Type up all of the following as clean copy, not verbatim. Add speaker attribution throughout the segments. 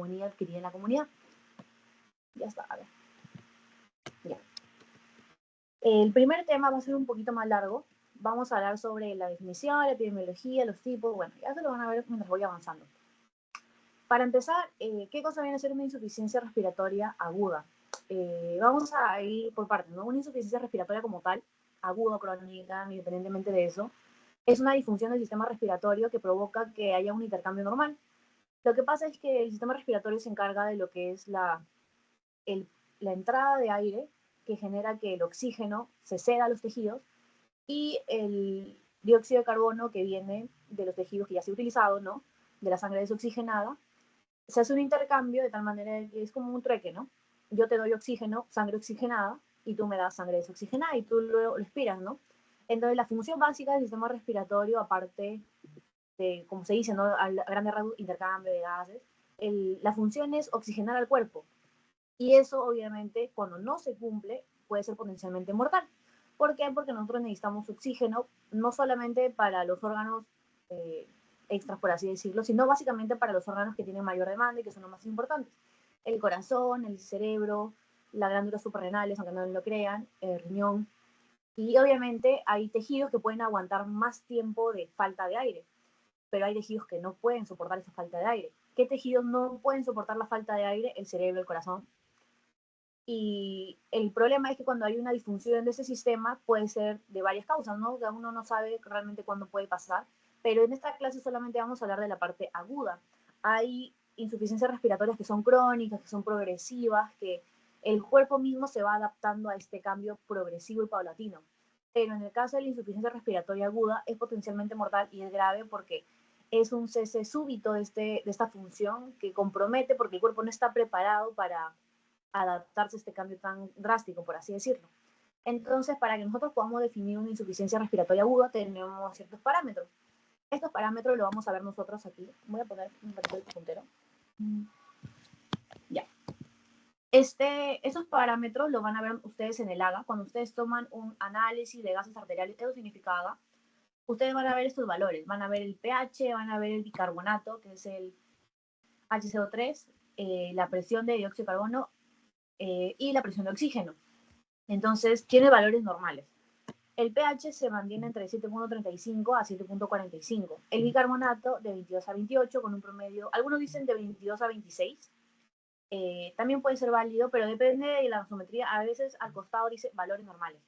Speaker 1: neumonía adquirida en la comunidad. Ya está, a ver. Ya. El primer tema va a ser un poquito más largo. Vamos a hablar sobre la definición, la epidemiología, los tipos. Bueno, ya se lo van a ver mientras voy avanzando. Para empezar, ¿qué cosa viene a ser una insuficiencia respiratoria aguda? Vamos a ir por partes, ¿no? Una insuficiencia respiratoria como tal, aguda o crónica, independientemente de eso, es una disfunción del sistema respiratorio que provoca que haya un intercambio normal. Lo que pasa es que el sistema respiratorio se encarga de lo que es la entrada de aire, que genera que el oxígeno se ceda a los tejidos, y el dióxido de carbono que viene de los tejidos que ya se ha utilizado, ¿no? De la sangre desoxigenada, se hace un intercambio de tal manera que es como un trueque, ¿no? Yo te doy oxígeno, sangre oxigenada, y tú me das sangre desoxigenada, y tú lo respiras, ¿no? Entonces, la función básica del sistema respiratorio, aparte de, como se dice, ¿no? A grande intercambio de gases, la función es oxigenar al cuerpo. Y eso, obviamente, cuando no se cumple, puede ser potencialmente mortal. ¿Por qué? Porque nosotros necesitamos oxígeno, no solamente para los órganos extras, por así decirlo, sino básicamente para los órganos que tienen mayor demanda y que son los más importantes. El corazón, el cerebro, las glándulas suprarrenales, aunque no lo crean, el riñón. Y obviamente hay tejidos que pueden aguantar más tiempo de falta de aire, pero hay tejidos que no pueden soportar esa falta de aire. ¿Qué tejidos no pueden soportar la falta de aire? El cerebro, el corazón. Y el problema es que cuando hay una disfunción de ese sistema puede ser de varias causas, ¿no? Que uno no sabe realmente cuándo puede pasar, pero en esta clase solamente vamos a hablar de la parte aguda. Hay insuficiencias respiratorias que son crónicas, que son progresivas, que el cuerpo mismo se va adaptando a este cambio progresivo y paulatino. Pero en el caso de la insuficiencia respiratoria aguda es potencialmente mortal y es grave porque es un cese súbito de esta función que compromete porque el cuerpo no está preparado para adaptarse a este cambio tan drástico, por así decirlo. Entonces, para que nosotros podamos definir una insuficiencia respiratoria aguda, tenemos ciertos parámetros. Estos parámetros los vamos a ver nosotros aquí. Voy a poner un ratito el puntero. Ya. Esos parámetros los van a ver ustedes en el AGA. Cuando ustedes toman un análisis de gases arteriales, eso significa AGA, ustedes van a ver estos valores. Van a ver el pH, van a ver el bicarbonato, que es el HCO3, la presión de dióxido de carbono y la presión de oxígeno. Entonces, tiene valores normales. El pH se mantiene entre 7.35 a 7.45. El bicarbonato de 22 a 28 con un promedio, algunos dicen de 22 a 26. También puede ser válido, pero depende de la gasometría. A veces al costado dice valores normales.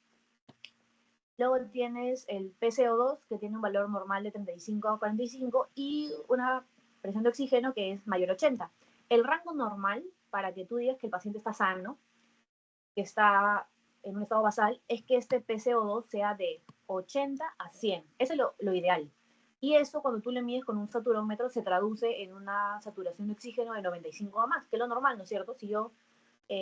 Speaker 1: Luego tienes el PCO2, que tiene un valor normal de 35 a 45 y una presión de oxígeno que es mayor a 80. El rango normal, para que tú digas que el paciente está sano, que está en un estado basal, es que este PCO2 sea de 80 a 100. Eso es lo ideal. Y eso, cuando tú le mides con un saturómetro, se traduce en una saturación de oxígeno de 95 a más, que es lo normal, ¿no es cierto? Si yo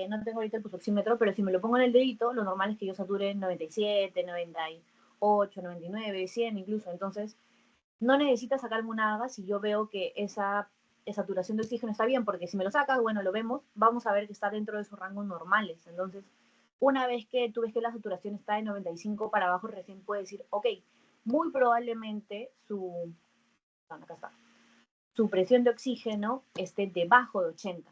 Speaker 1: no tengo ahorita el pulsoxímetro, pero si me lo pongo en el dedito, lo normal es que yo sature 97, 98, 99, 100 incluso. Entonces, no necesitas sacarme un AGA si yo veo que esa saturación de oxígeno está bien, porque si me lo sacas, bueno, lo vemos, vamos a ver que está dentro de sus rangos normales. Entonces, una vez que tú ves que la saturación está de 95 para abajo, recién puedes decir, ok, muy probablemente acá está, su presión de oxígeno esté debajo de 80.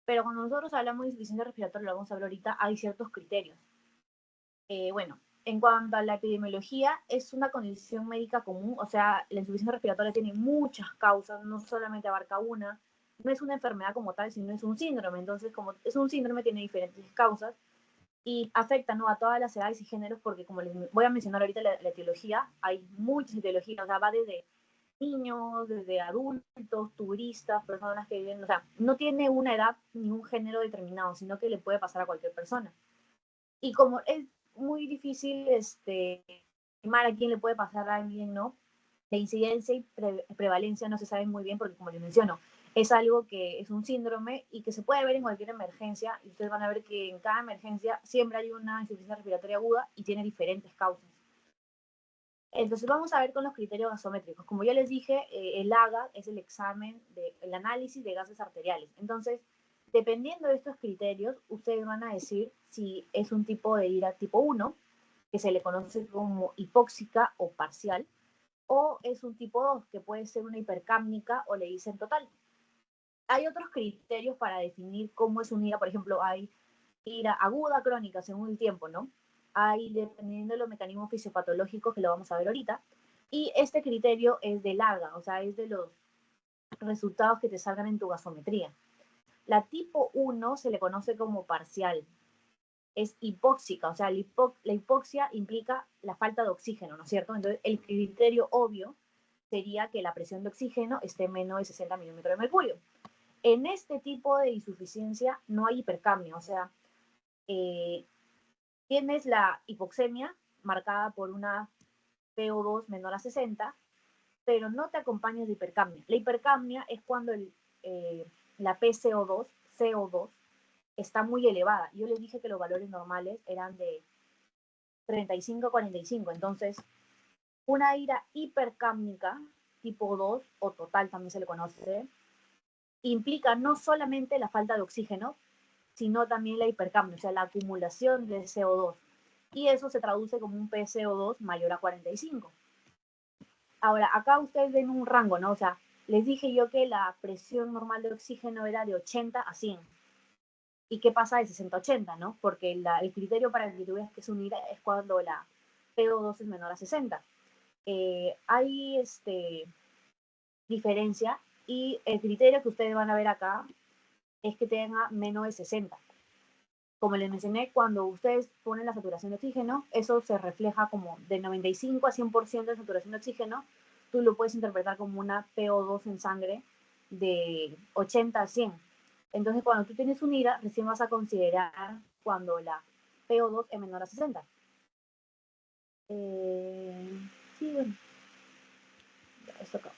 Speaker 1: Pero cuando nosotros hablamos de insuficiencia respiratoria, lo vamos a hablar ahorita, hay ciertos criterios. Bueno, en cuanto a la epidemiología, es una condición médica común, o sea, la insuficiencia respiratoria tiene muchas causas, no solamente abarca una, no es una enfermedad como tal, sino es un síndrome. Entonces, como es un síndrome, tiene diferentes causas y afecta, ¿no?, a todas las edades y géneros, porque como les voy a mencionar ahorita la etiología, hay muchas etiologías, o sea, va desde niños, desde adultos, turistas, personas que viven, o sea, no tiene una edad ni un género determinado, sino que le puede pasar a cualquier persona. Y como es muy difícil estimar a quién le puede pasar a alguien, ¿no? La incidencia y prevalencia no se saben muy bien porque, como les menciono, es algo que es un síndrome y que se puede ver en cualquier emergencia, y ustedes van a ver que en cada emergencia siempre hay una insuficiencia respiratoria aguda y tiene diferentes causas. Entonces vamos a ver con los criterios gasométricos. Como ya les dije, el AGA es el examen, el análisis de gases arteriales. Entonces, dependiendo de estos criterios, ustedes van a decir si es un tipo de ira tipo 1, que se le conoce como hipóxica o parcial, o es un tipo 2, que puede ser una hipercápnica o le dicen total. Hay otros criterios para definir cómo es una ira. Por ejemplo, hay ira aguda, crónica, según el tiempo, ¿no? Hay, dependiendo de los mecanismos fisiopatológicos, que lo vamos a ver ahorita. Y este criterio es del AGA, o sea, es de los resultados que te salgan en tu gasometría. La tipo 1 se le conoce como parcial, es hipóxica, o sea, la hipoxia implica la falta de oxígeno, ¿no es cierto? Entonces, el criterio obvio sería que la presión de oxígeno esté menos de 60 milímetros de mercurio. En este tipo de insuficiencia no hay hipercamia, o sea, eh, tienes la hipoxemia marcada por una PO2 menor a 60, pero no te acompañas de hipercamia. La hipercamia es cuando la PCO2, CO2, está muy elevada. Yo les dije que los valores normales eran de 35 a 45, entonces una ira hipercámnica tipo 2 o total también se le conoce, implica no solamente la falta de oxígeno, sino también la hipercambio, o sea, la acumulación de CO2. Y eso se traduce como un PCO2 mayor a 45. Ahora, acá ustedes ven un rango, ¿no? O sea, les dije yo que la presión normal de oxígeno era de 80 a 100. ¿Y qué pasa de 60 a 80, no? Porque el criterio para que tú veas que es unida es cuando la PO2 es menor a 60. Hay diferencia y el criterio que ustedes van a ver acá es que tenga menos de 60. Como les mencioné, cuando ustedes ponen la saturación de oxígeno, eso se refleja como de 95 a 100% de saturación de oxígeno. Tú lo puedes interpretar como una PO2 en sangre de 80 a 100. Entonces, cuando tú tienes un IRA, recién vas a considerar cuando la PO2 es menor a 60. Sí, bueno, esto acá.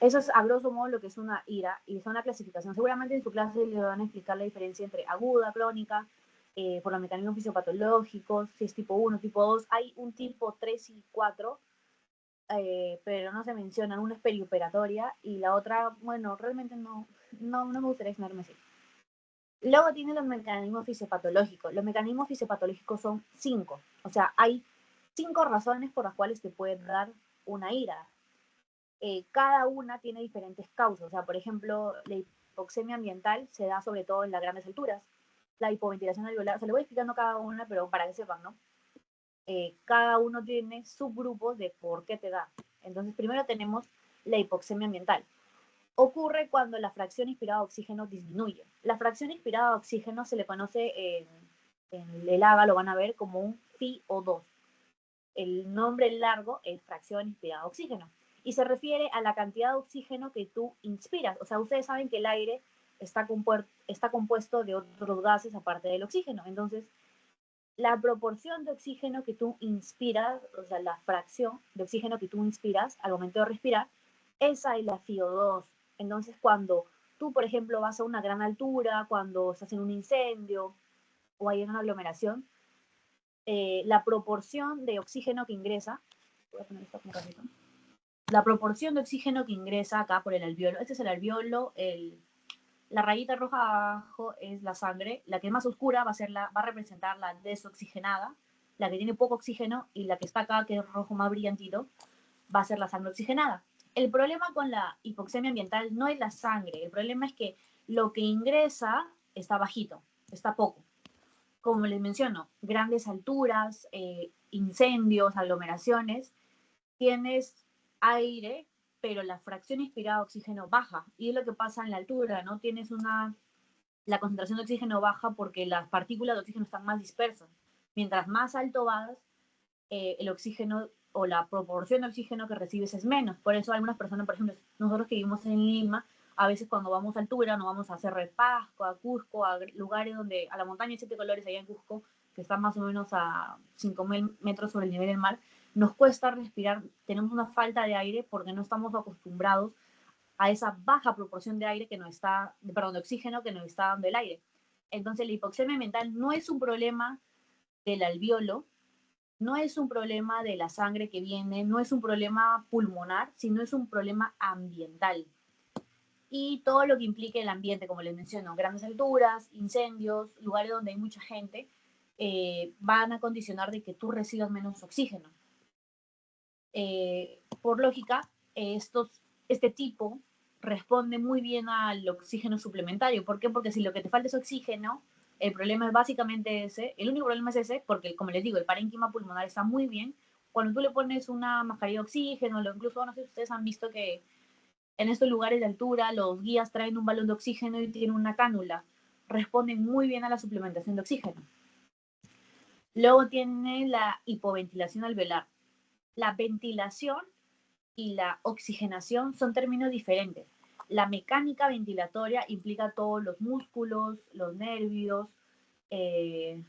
Speaker 1: Eso es a grosso modo lo que es una IRA y es una clasificación. Seguramente en su clase le van a explicar la diferencia entre aguda, crónica, por los mecanismos fisiopatológicos, si es tipo 1, tipo 2. Hay un tipo 3 y 4, pero no se mencionan. Una es perioperatoria y la otra, bueno, realmente no me gustaría exponerme así. Luego tiene los mecanismos fisiopatológicos. Los mecanismos fisiopatológicos son 5. O sea, hay 5 razones por las cuales te puede dar una IRA. Cada una tiene diferentes causas. O sea, por ejemplo, la hipoxemia ambiental se da sobre todo en las grandes alturas. La hipoventilación alveolar, se le voy explicando cada una, pero para que sepan, ¿no? Cada uno tiene subgrupos de por qué te da. Entonces, primero tenemos la hipoxemia ambiental. Ocurre cuando la fracción inspirada de oxígeno disminuye. La fracción inspirada de oxígeno se le conoce en el AGA, lo van a ver como un FiO2. El nombre largo es fracción inspirada de oxígeno y se refiere a la cantidad de oxígeno que tú inspiras. O sea, ustedes saben que el aire está compuesto de otros gases aparte del oxígeno. Entonces, la proporción de oxígeno que tú inspiras, o sea, la fracción de oxígeno que tú inspiras al momento de respirar, esa es la FiO2. Entonces, cuando tú, por ejemplo, vas a una gran altura, cuando estás en un incendio o hay una aglomeración, la proporción de oxígeno que ingresa, voy a poner esto como ratito, la proporción de oxígeno que ingresa acá por el alveolo, este es el alveolo, la rayita roja abajo es la sangre, la que es más oscura va a representar la desoxigenada, la que tiene poco oxígeno, y la que está acá, que es rojo más brillantito, va a ser la sangre oxigenada. El problema con la hipoxemia ambiental no es la sangre, el problema es que lo que ingresa está bajito, está poco. Como les menciono, grandes alturas, incendios, aglomeraciones, tienes aire, pero la fracción inspirada de oxígeno baja. Y es lo que pasa en la altura, ¿no? Tienes la concentración de oxígeno baja porque las partículas de oxígeno están más dispersas. Mientras más alto vas, el oxígeno o la proporción de oxígeno que recibes es menos. Por eso algunas personas, por ejemplo, nosotros que vivimos en Lima, a veces cuando vamos a altura, nos vamos a Cerro de Pasco, a Cusco, a lugares donde, a la montaña de 7 colores allá en Cusco, que está más o menos a 5.000 metros sobre el nivel del mar, nos cuesta respirar, tenemos una falta de aire porque no estamos acostumbrados a esa baja proporción de aire que nos está, perdón, de oxígeno que nos está dando el aire. Entonces la hipoxemia mental no es un problema del alveolo, no es un problema de la sangre que viene, no es un problema pulmonar, sino es un problema ambiental. Y todo lo que implique el ambiente, como les menciono, grandes alturas, incendios, lugares donde hay mucha gente, van a condicionar de que tú recibas menos oxígeno. Por lógica, este tipo responde muy bien al oxígeno suplementario. ¿Por qué? Porque si lo que te falta es oxígeno, el problema es básicamente ese, el único problema es ese, porque como les digo, el parénquima pulmonar está muy bien. Cuando tú le pones una mascarilla de oxígeno, incluso no sé si ustedes han visto que en estos lugares de altura los guías traen un balón de oxígeno y tienen una cánula. Responden muy bien a la suplementación de oxígeno. Luego tiene la hipoventilación alveolar. La ventilación y la oxigenación son términos diferentes. La mecánica ventilatoria implica todos los músculos, los nervios,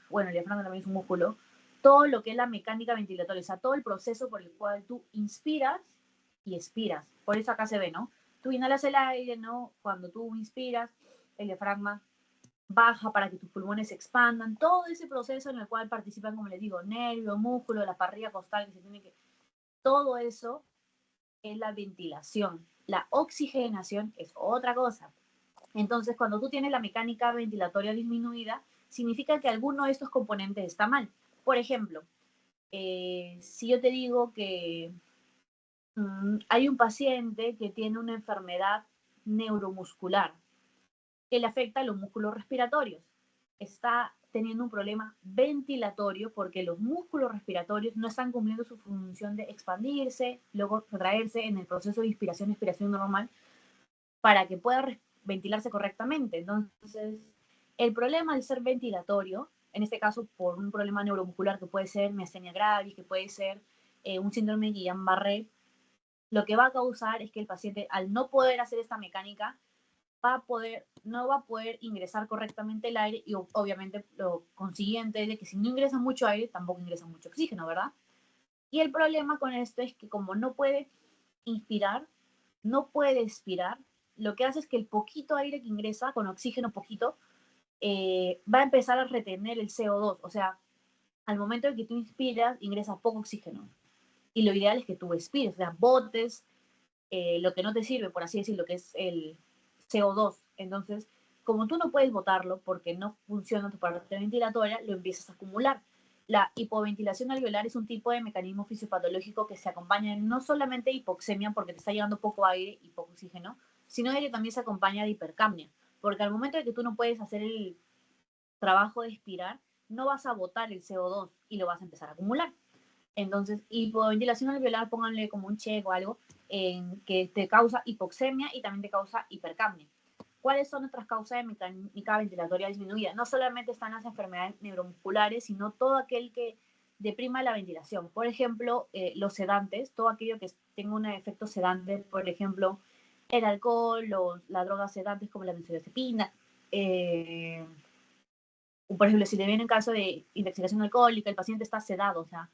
Speaker 1: bueno, el diafragma también es un músculo, todo lo que es la mecánica ventilatoria, o sea, todo el proceso por el cual tú inspiras y expiras. Por eso acá se ve, ¿no? Tú inhalas el aire, ¿no? Cuando tú inspiras, el diafragma baja para que tus pulmones se expandan, todo ese proceso en el cual participan, como les digo, nervio, músculo, la parrilla costal que se tiene que... Todo eso es la ventilación. La oxigenación es otra cosa. Entonces, cuando tú tienes la mecánica ventilatoria disminuida, significa que alguno de estos componentes está mal. Por ejemplo, si yo te digo que hay un paciente que tiene una enfermedad neuromuscular que le afecta a los músculos respiratorios, está teniendo un problema ventilatorio porque los músculos respiratorios no están cumpliendo su función de expandirse, luego retraerse en el proceso de inspiración-expiración normal para que pueda ventilarse correctamente. Entonces, el problema al ser ventilatorio, en este caso por un problema neuromuscular que puede ser miastenia gravis, que puede ser un síndrome de Guillain-Barré, lo que va a causar es que el paciente, al no poder hacer esta mecánica, no va a poder ingresar correctamente el aire y obviamente lo consiguiente es de que si no ingresa mucho aire, tampoco ingresa mucho oxígeno, ¿verdad? Y el problema con esto es que como no puede inspirar, no puede expirar, lo que hace es que el poquito aire que ingresa, con oxígeno poquito, va a empezar a retener el CO2. O sea, al momento de que tú inspiras, ingresa poco oxígeno. Y lo ideal es que tú expires, o sea, botes lo que no te sirve, por así decirlo, que es el CO2. Entonces, como tú no puedes botarlo porque no funciona tu parte ventilatoria, lo empiezas a acumular. La hipoventilación alveolar es un tipo de mecanismo fisiopatológico que se acompaña no solamente de hipoxemia porque te está llegando poco aire y poco oxígeno, sino que también se acompaña de hipercapnia, porque al momento de que tú no puedes hacer el trabajo de expirar, no vas a botar el CO2 y lo vas a empezar a acumular. Entonces, hipoventilación alveolar, pónganle como un check o algo, que te causa hipoxemia y también te causa hipercapnia. ¿Cuáles son otras causas de mecánica ventilatoria disminuida? No solamente están las enfermedades neuromusculares, sino todo aquel que deprima la ventilación. Por ejemplo, los sedantes, todo aquello que tenga un efecto sedante, por ejemplo, el alcohol, las drogas sedantes como la benzodiazepina, por ejemplo, si te viene un caso de intoxicación alcohólica, el paciente está sedado, o sea,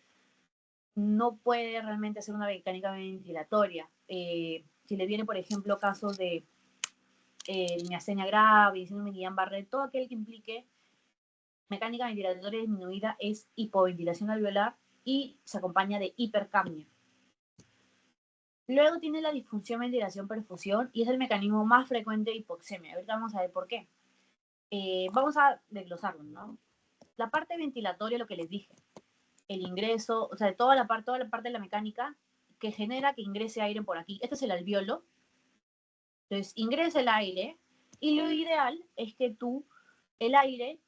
Speaker 1: no puede realmente hacer una mecánica ventilatoria. Si le viene, por ejemplo, casos de miastenia gravis, síndrome de Guillain-Barré, todo aquel que implique mecánica ventilatoria disminuida es hipoventilación alveolar y se acompaña de hipercapnia. Luego tiene la disfunción ventilación-perfusión y es el mecanismo más frecuente de hipoxemia. Ahorita vamos a ver por qué. Vamos a desglosarlo, ¿no? La parte ventilatoria, lo que les dije, el ingreso, o sea, toda la parte de la mecánica que genera que ingrese aire por aquí. Este es el alveolo. Entonces, ingresa el aire y lo ideal es que tú el aire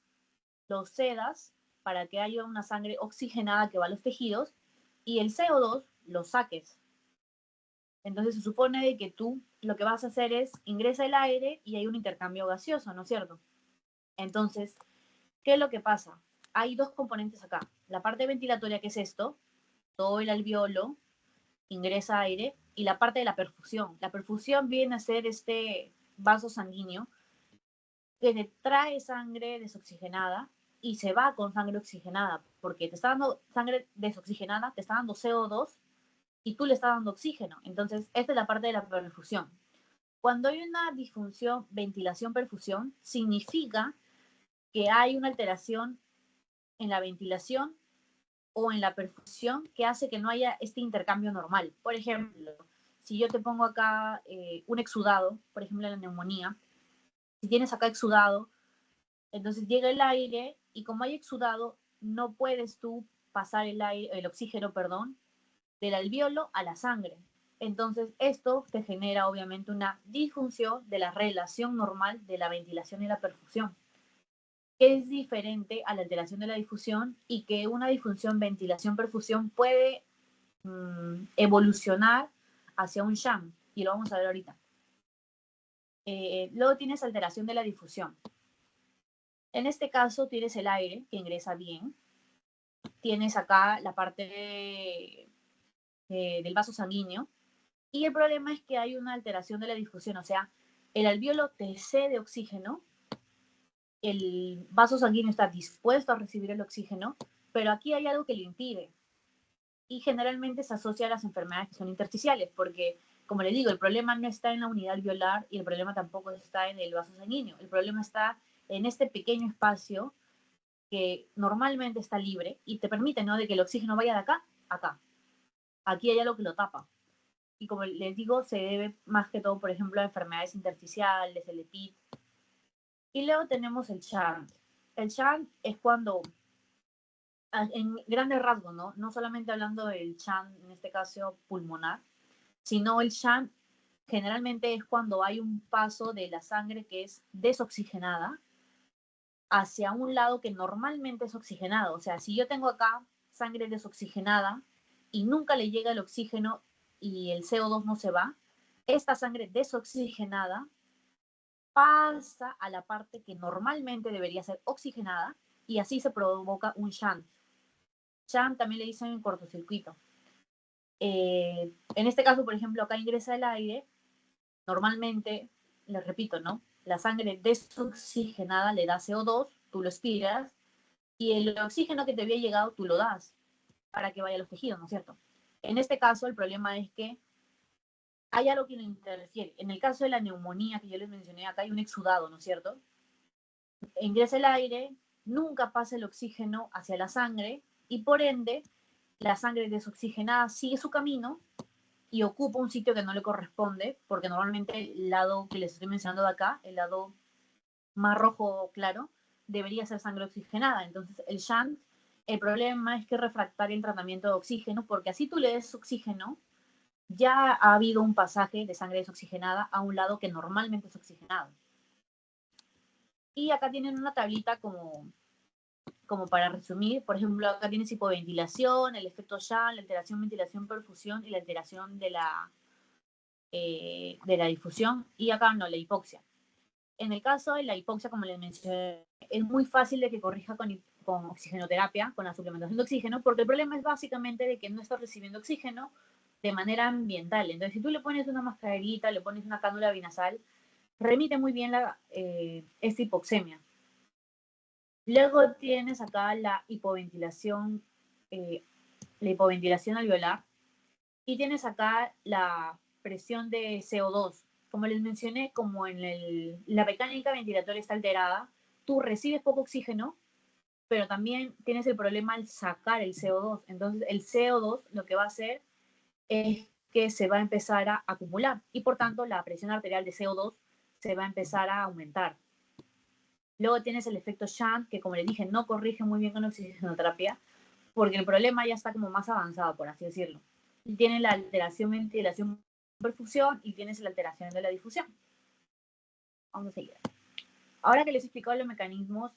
Speaker 1: lo cedas para que haya una sangre oxigenada que va a los tejidos y el CO2 lo saques. Entonces se supone de que tú lo que vas a hacer es ingresa el aire y hay un intercambio gaseoso, ¿no es cierto? Entonces, ¿qué es lo que pasa? Hay dos componentes acá. La parte ventilatoria, que es esto, todo el alveolo, ingresa aire, y la parte de la perfusión. La perfusión viene a ser este vaso sanguíneo que te trae sangre desoxigenada y se va con sangre oxigenada, porque te está dando sangre desoxigenada, te está dando CO2 y tú le estás dando oxígeno. Entonces, esta es la parte de la perfusión. Cuando hay una disfunción ventilación-perfusión, significa que hay una alteración en la ventilación o en la perfusión que hace que no haya este intercambio normal. Por ejemplo, si yo te pongo acá un exudado, por ejemplo, en la neumonía, si tienes acá exudado, entonces llega el aire y como hay exudado, no puedes tú pasar el oxígeno, perdón, del alveolo a la sangre. Entonces, esto te genera obviamente una disfunción de la relación normal de la ventilación y la perfusión, que es diferente a la alteración de la difusión y que una disfunción ventilación-perfusión puede evolucionar hacia un sham, y lo vamos a ver ahorita. Luego tienes alteración de la difusión. En este caso tienes el aire que ingresa bien, tienes acá la parte del vaso sanguíneo, y el problema es que hay una alteración de la difusión, o sea, el alvéolo te cede oxígeno, el vaso sanguíneo está dispuesto a recibir el oxígeno, pero aquí hay algo que lo impide, y generalmente se asocia a las enfermedades que son intersticiales, porque, como le digo, el problema no está en la unidad alveolar y el problema tampoco está en el vaso sanguíneo, el problema está en este pequeño espacio que normalmente está libre y te permite, ¿no?, de que el oxígeno vaya de acá a acá. Aquí hay algo que lo tapa. Y como les digo, se debe más que todo, por ejemplo, a enfermedades intersticiales, el EPIT. Y luego tenemos el shunt. El shunt es cuando, en grandes rasgos, ¿no? No solamente hablando del shunt, en este caso pulmonar, sino el shunt generalmente es cuando hay un paso de la sangre que es desoxigenada hacia un lado que normalmente es oxigenado. O sea, si yo tengo acá sangre desoxigenada y nunca le llega el oxígeno y el CO2 no se va, esta sangre desoxigenada pasa a la parte que normalmente debería ser oxigenada y así se provoca un shunt. Shunt también le dicen cortocircuito. En este caso, por ejemplo, acá ingresa el aire, normalmente, les repito, ¿no? La sangre desoxigenada le da CO2, tú lo expiras, y el oxígeno que te había llegado tú lo das para que vaya a los tejidos, ¿no es cierto? En este caso, el problema es que hay algo que lo interfiere. En el caso de la neumonía que yo les mencioné, acá hay un exudado, ¿no es cierto? Ingresa el aire, nunca pasa el oxígeno hacia la sangre y por ende la sangre desoxigenada sigue su camino y ocupa un sitio que no le corresponde, porque normalmente el lado que les estoy mencionando de acá, el lado más rojo claro, debería ser sangre oxigenada. Entonces el shunt, el problema es que refractaria el tratamiento de oxígeno, porque así tú le des oxígeno, ya ha habido un pasaje de sangre desoxigenada a un lado que normalmente es oxigenado. Y acá tienen una tablita como para resumir. Por ejemplo, acá tienes hipoventilación, el efecto Shan, la alteración ventilación-perfusión y la alteración de la difusión. Y acá no, la hipoxia. En el caso de la hipoxia, como les mencioné, es muy fácil de que corrija con oxigenoterapia, con la suplementación de oxígeno, porque el problema es básicamente de que no estás recibiendo oxígeno de manera ambiental. Entonces, si tú le pones una mascarita, le pones una cánula binasal, remite muy bien esta hipoxemia. Luego tienes acá la hipoventilación alveolar, y tienes acá la presión de CO2. Como les mencioné, como la mecánica ventilatoria está alterada, tú recibes poco oxígeno, pero también tienes el problema al sacar el CO2. Entonces, el CO2 lo que va a hacer es que se va a empezar a acumular y por tanto la presión arterial de CO2 se va a empezar a aumentar. Luego tienes el efecto shunt, que como les dije, no corrige muy bien con oxigenoterapia, porque el problema ya está como más avanzado, por así decirlo. Y tiene la alteración ventilación perfusión y tienes la alteración de la difusión. Vamos a seguir. Ahora que les he explicado los mecanismos,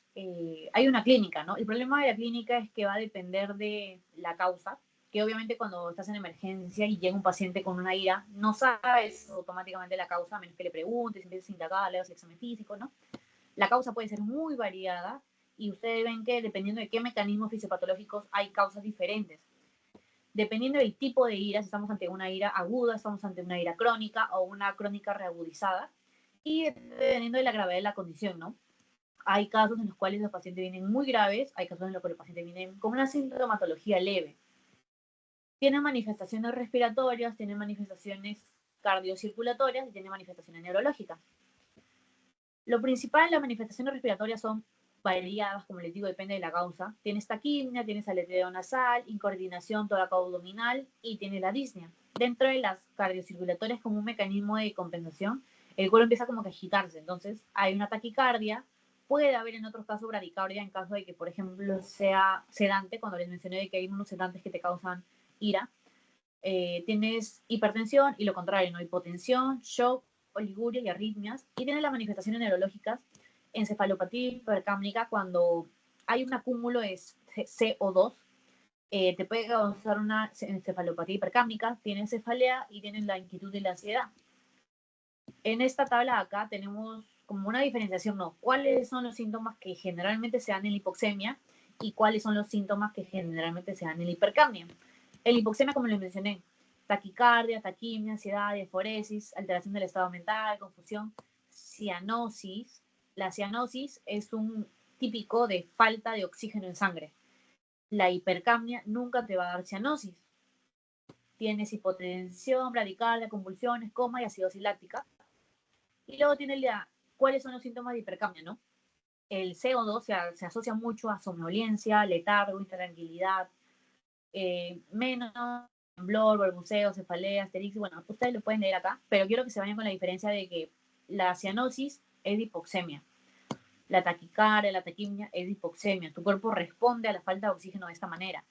Speaker 1: hay una clínica, ¿no? El problema de la clínica es que va a depender de la causa, que obviamente cuando estás en emergencia y llega un paciente con una ira, no sabes automáticamente la causa, a menos que le preguntes, empieces a indagar, le hagas el examen físico, ¿no? La causa puede ser muy variada y ustedes ven que dependiendo de qué mecanismos fisiopatológicos hay causas diferentes. Dependiendo del tipo de ira, si estamos ante una ira aguda, estamos ante una ira crónica o una crónica reagudizada, y dependiendo de la gravedad de la condición, ¿no? Hay casos en los cuales los pacientes vienen muy graves, hay casos en los cuales los pacientes vienen con una sintomatología leve. Tienen manifestaciones respiratorias, tienen manifestaciones cardiocirculatorias y tienen manifestaciones neurológicas. Lo principal, las manifestaciones respiratorias son variadas, como les digo, depende de la causa. Tienes taquipnea, tienes aleteo nasal, incoordinación toracoabdominal y tienes la disnea. Dentro de las cardiocirculatorias, como un mecanismo de compensación, el cuerpo empieza como que a agitarse. Entonces, hay una taquicardia, puede haber en otros casos bradicardia, en caso de que, por ejemplo, sea sedante, cuando les mencioné de que hay unos sedantes que te causan ira. tienes hipertensión y lo contrario, ¿no? Hipotensión, shock, oliguria y arritmias. Y tienes las manifestaciones neurológicas, encefalopatía hipercámnica, cuando hay un acúmulo de CO2, te puede causar una encefalopatía hipercámnica, tienes cefalea y tienes la inquietud y la ansiedad. En esta tabla de acá tenemos como una diferenciación, ¿no? ¿Cuáles son los síntomas que generalmente se dan en la hipoxemia y cuáles son los síntomas que generalmente se dan en la hipercamnia? En la hipoxemia, como les mencioné, taquicardia, taquimia, ansiedad, diaforesis, alteración del estado mental, confusión, cianosis. La cianosis es un típico de falta de oxígeno en sangre. La hipercamnia nunca te va a dar cianosis. Tienes hipotensión, bradicardia, convulsiones, coma y acidosis láctica. Y luego tiene cuáles son los síntomas de hipercamnia, ¿no? El CO2 se asocia mucho a somnolencia, letargo, intranquilidad, menos, temblor, balbuceo, cefalea, asterix. Bueno, ustedes lo pueden leer acá, pero quiero que se vayan con la diferencia de que la cianosis es de hipoxemia. La taquicardia, la taquimia es de hipoxemia. Tu cuerpo responde a la falta de oxígeno de esta manera.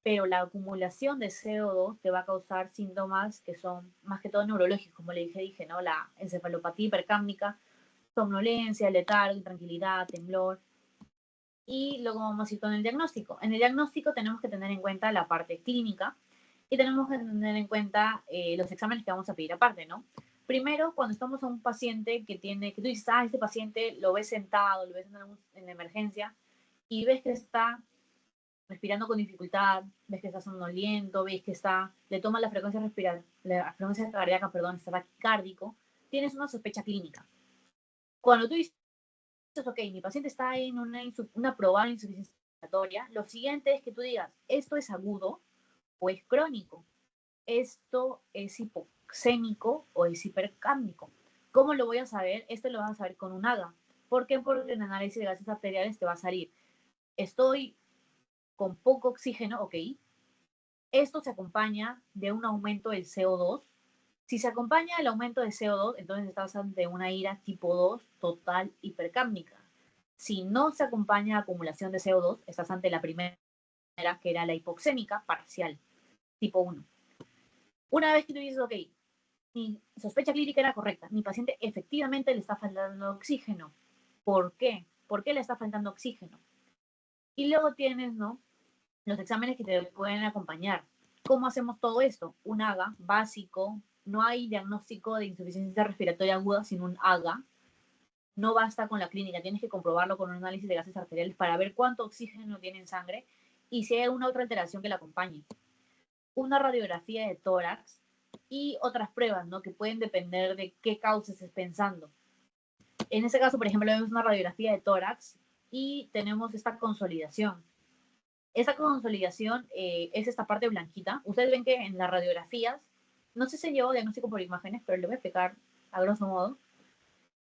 Speaker 1: Pero la acumulación de CO2 te va a causar síntomas que son más que todo neurológicos, como le dije, ¿no? La encefalopatía hipercámnica, somnolencia, letargo, intranquilidad, temblor. Y luego vamos a ir con el diagnóstico. En el diagnóstico tenemos que tener en cuenta la parte clínica y tenemos que tener en cuenta los exámenes que vamos a pedir aparte, ¿no? Primero, cuando estamos a un paciente que tú dices, este paciente lo ves sentado, lo ves en emergencia y ves que está respirando con dificultad, ves que está somnoliento, ves que le toma la frecuencia cardíaca, está taquicárdico, tienes una sospecha clínica. Cuando tú dices, ok, mi paciente está en una probable insuficiencia respiratoria, lo siguiente es que tú digas, ¿esto es agudo o es crónico? ¿Esto es hipoxémico o es hipercámnico? ¿Cómo lo voy a saber? Esto lo vas a saber con un AGA. ¿Por qué? Porque en el análisis de gases arteriales te va a salir, estoy con poco oxígeno, ok. Esto se acompaña de un aumento del CO2. Si se acompaña del aumento de CO2, entonces estás ante una ira tipo 2 total hipercámnica. Si no se acompaña de acumulación de CO2, estás ante la primera, que era la hipoxémica parcial, tipo 1. Una vez que tú dices, ok, mi sospecha clínica era correcta, mi paciente efectivamente le está faltando oxígeno. ¿Por qué? ¿Por qué le está faltando oxígeno? Y luego tienes, ¿no?, los exámenes que te pueden acompañar. ¿Cómo hacemos todo esto? Un AGA básico. No hay diagnóstico de insuficiencia respiratoria aguda sin un AGA. No basta con la clínica, tienes que comprobarlo con un análisis de gases arteriales para ver cuánto oxígeno tiene en sangre y si hay alguna otra alteración que la acompañe. Una radiografía de tórax y otras pruebas, ¿no?, que pueden depender de qué causa estés pensando. En este caso, por ejemplo, vemos una radiografía de tórax y tenemos esta consolidación. Esa consolidación es esta parte blanquita. Ustedes ven que en las radiografías, no sé si llevo diagnóstico por imágenes, pero le voy a explicar a grosso modo.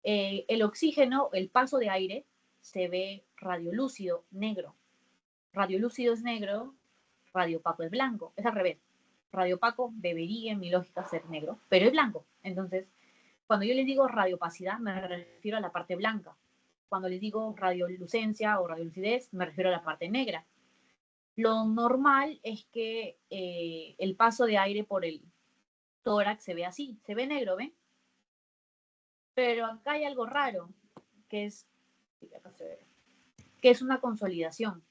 Speaker 1: El oxígeno, el paso de aire, se ve radiolúcido, negro. Radiolúcido es negro, radiopaco es blanco. Es al revés. Radiopaco debería, en mi lógica, ser negro, pero es blanco. Entonces, cuando yo les digo radiopacidad, me refiero a la parte blanca. Cuando les digo radiolucencia o radiolucidez, me refiero a la parte negra. Lo normal es que el paso de aire por el tórax se ve así, se ve negro, ¿ven? Pero acá hay algo raro, que es, que es una consolidación.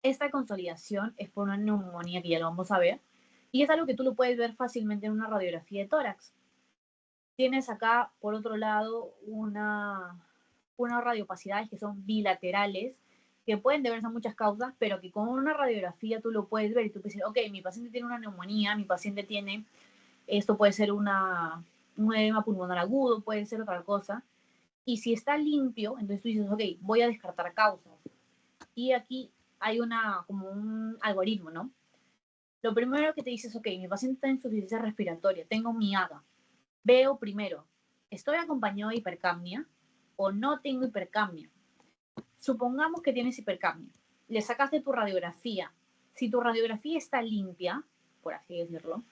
Speaker 1: Esta consolidación es por una neumonía, que ya lo vamos a ver, y es algo que tú lo puedes ver fácilmente en una radiografía de tórax. Tienes acá, por otro lado, unas radiopacidades que son bilaterales, que pueden deberse a muchas causas, pero que con una radiografía tú lo puedes ver y tú puedes decir, ok, mi paciente tiene una neumonía, mi paciente tiene, esto puede ser un edema pulmonar agudo, puede ser otra cosa, y si está limpio, entonces tú dices, ok, voy a descartar causas. Y aquí hay como un algoritmo, ¿no? Lo primero que te dices, ok, mi paciente está en insuficiencia respiratoria, tengo mi AGA. Veo primero, ¿estoy acompañado de hipercapnia o no tengo hipercapnia? Supongamos que tienes hipercapnia. Le sacaste tu radiografía. Si tu radiografía está limpia, por así decirlo,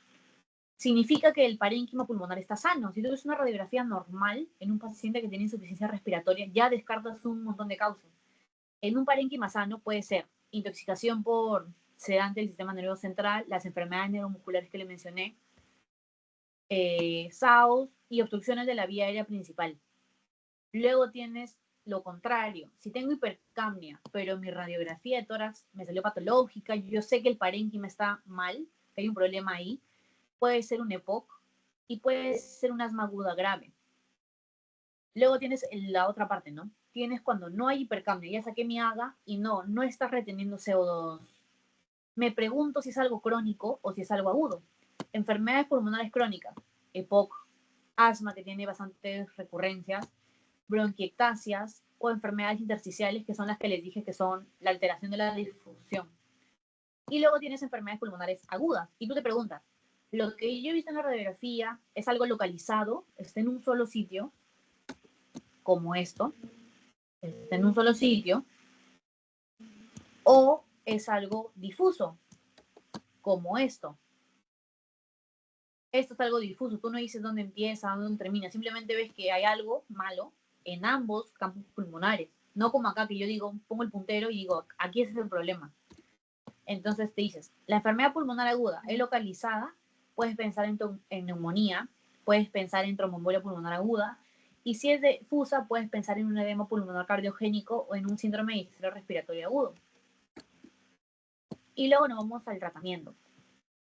Speaker 1: significa que el parénquima pulmonar está sano. Si tú ves una radiografía normal en un paciente que tiene insuficiencia respiratoria, ya descartas un montón de causas. En un parénquima sano puede ser intoxicación por sedante del sistema nervioso central, las enfermedades neuromusculares que le mencioné, SAOS y obstrucciones de la vía aérea principal. Luego tienes lo contrario. Si tengo hipercapnia, pero mi radiografía de tórax me salió patológica, yo sé que el parénquima está mal, que hay un problema ahí, puede ser un EPOC y puede ser un asma aguda grave. Luego tienes la otra parte, ¿no? Tienes cuando no hay hipercapnia, ya saqué mi AGA y no estás reteniendo CO2. Me pregunto si es algo crónico o si es algo agudo. Enfermedades pulmonares crónicas, EPOC, asma que tiene bastantes recurrencias, bronquiectasias o enfermedades intersticiales, que son las que les dije que son la alteración de la difusión. Y luego tienes enfermedades pulmonares agudas. Y tú te preguntas, lo que yo he visto en la radiografía es algo localizado, está en un solo sitio, como esto, está en un solo sitio, o es algo difuso, como esto. Esto es algo difuso, tú no dices dónde empieza, dónde termina, simplemente ves que hay algo malo en ambos campos pulmonares. No como acá que yo digo, pongo el puntero y digo, aquí ese es el problema. Entonces te dices, la enfermedad pulmonar aguda es localizada, puedes pensar en neumonía, puedes pensar en tromboembolia pulmonar aguda, y si es difusa, puedes pensar en un edema pulmonar cardiogénico o en un síndrome de distrés respiratorio agudo. Y luego nos vamos al tratamiento.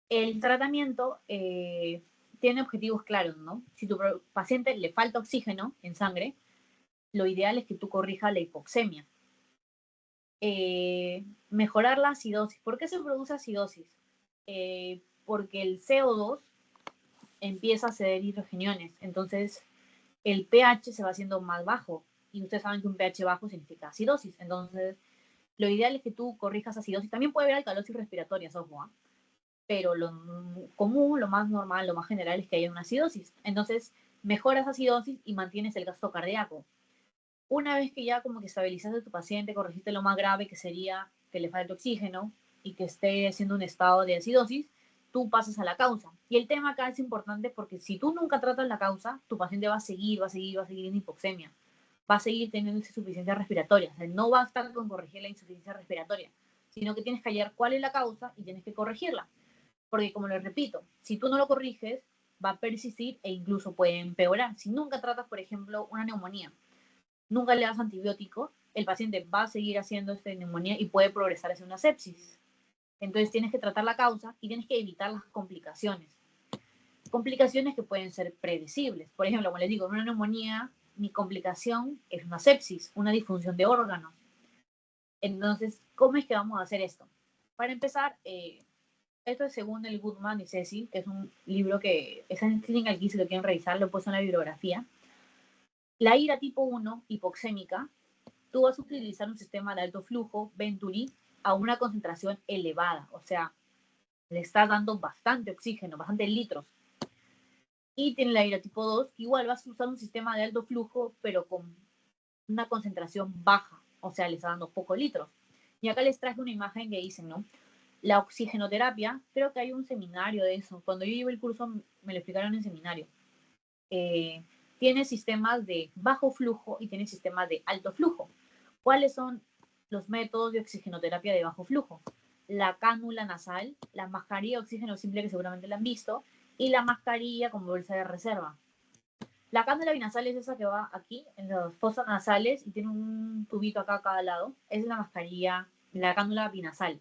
Speaker 1: El tratamiento tiene objetivos claros, ¿no? Si tu paciente le falta oxígeno en sangre, lo ideal es que tú corrijas la hipoxemia. Mejorar la acidosis. ¿Por qué se produce acidosis? Porque el CO2 empieza a ceder hidrogeniones, entonces el pH se va haciendo más bajo, y ustedes saben que un pH bajo significa acidosis, entonces lo ideal es que tú corrijas acidosis. También puede haber alcalosis respiratoria, ojo, ¿eh? Pero lo común, lo más normal, lo más general es que haya una acidosis. Entonces, mejoras acidosis y mantienes el gasto cardíaco. Una vez que ya como que estabilizaste a tu paciente, corregiste lo más grave, que sería que le falte oxígeno y que esté haciendo un estado de acidosis, tú pasas a la causa. Y el tema acá es importante porque si tú nunca tratas la causa, tu paciente va a seguir en hipoxemia, va a seguir teniendo insuficiencia respiratoria. O sea, no basta con corregir la insuficiencia respiratoria, sino que tienes que hallar cuál es la causa y tienes que corregirla. Porque como les repito, si tú no lo corriges, va a persistir e incluso puede empeorar. Si nunca tratas, por ejemplo, una neumonía, nunca le das antibiótico, el paciente va a seguir haciendo esta neumonía y puede progresar hacia una sepsis. Entonces tienes que tratar la causa y tienes que evitar las complicaciones. Complicaciones que pueden ser predecibles. Por ejemplo, como les digo, en una neumonía, mi complicación es una sepsis, una disfunción de órganos. Entonces, ¿cómo es que vamos a hacer esto? Para empezar, esto es según el Goodman y Cecil, que es un libro que está en Clinical Key, si lo quieren revisar, lo he puesto en la bibliografía. La ira tipo 1, hipoxémica, tú vas a utilizar un sistema de alto flujo, Venturi, a una concentración elevada, o sea, le estás dando bastante oxígeno, bastantes litros. Y tiene la ira tipo 2, que igual vas a usar un sistema de alto flujo, pero con una concentración baja, o sea, le está dando pocos litros. Y acá les traje una imagen que dicen, ¿no? La oxigenoterapia, creo que hay un seminario de eso. Cuando yo llevé el curso me lo explicaron en seminario. Tiene sistemas de bajo flujo y tiene sistemas de alto flujo. ¿Cuáles son los métodos de oxigenoterapia de bajo flujo? La cánula nasal, la mascarilla de oxígeno simple, que seguramente la han visto, y la mascarilla con bolsa de reserva. La cánula binasal es esa que va aquí, en las fosas nasales, y tiene un tubito acá a cada lado. Es la mascarilla, la cánula binasal.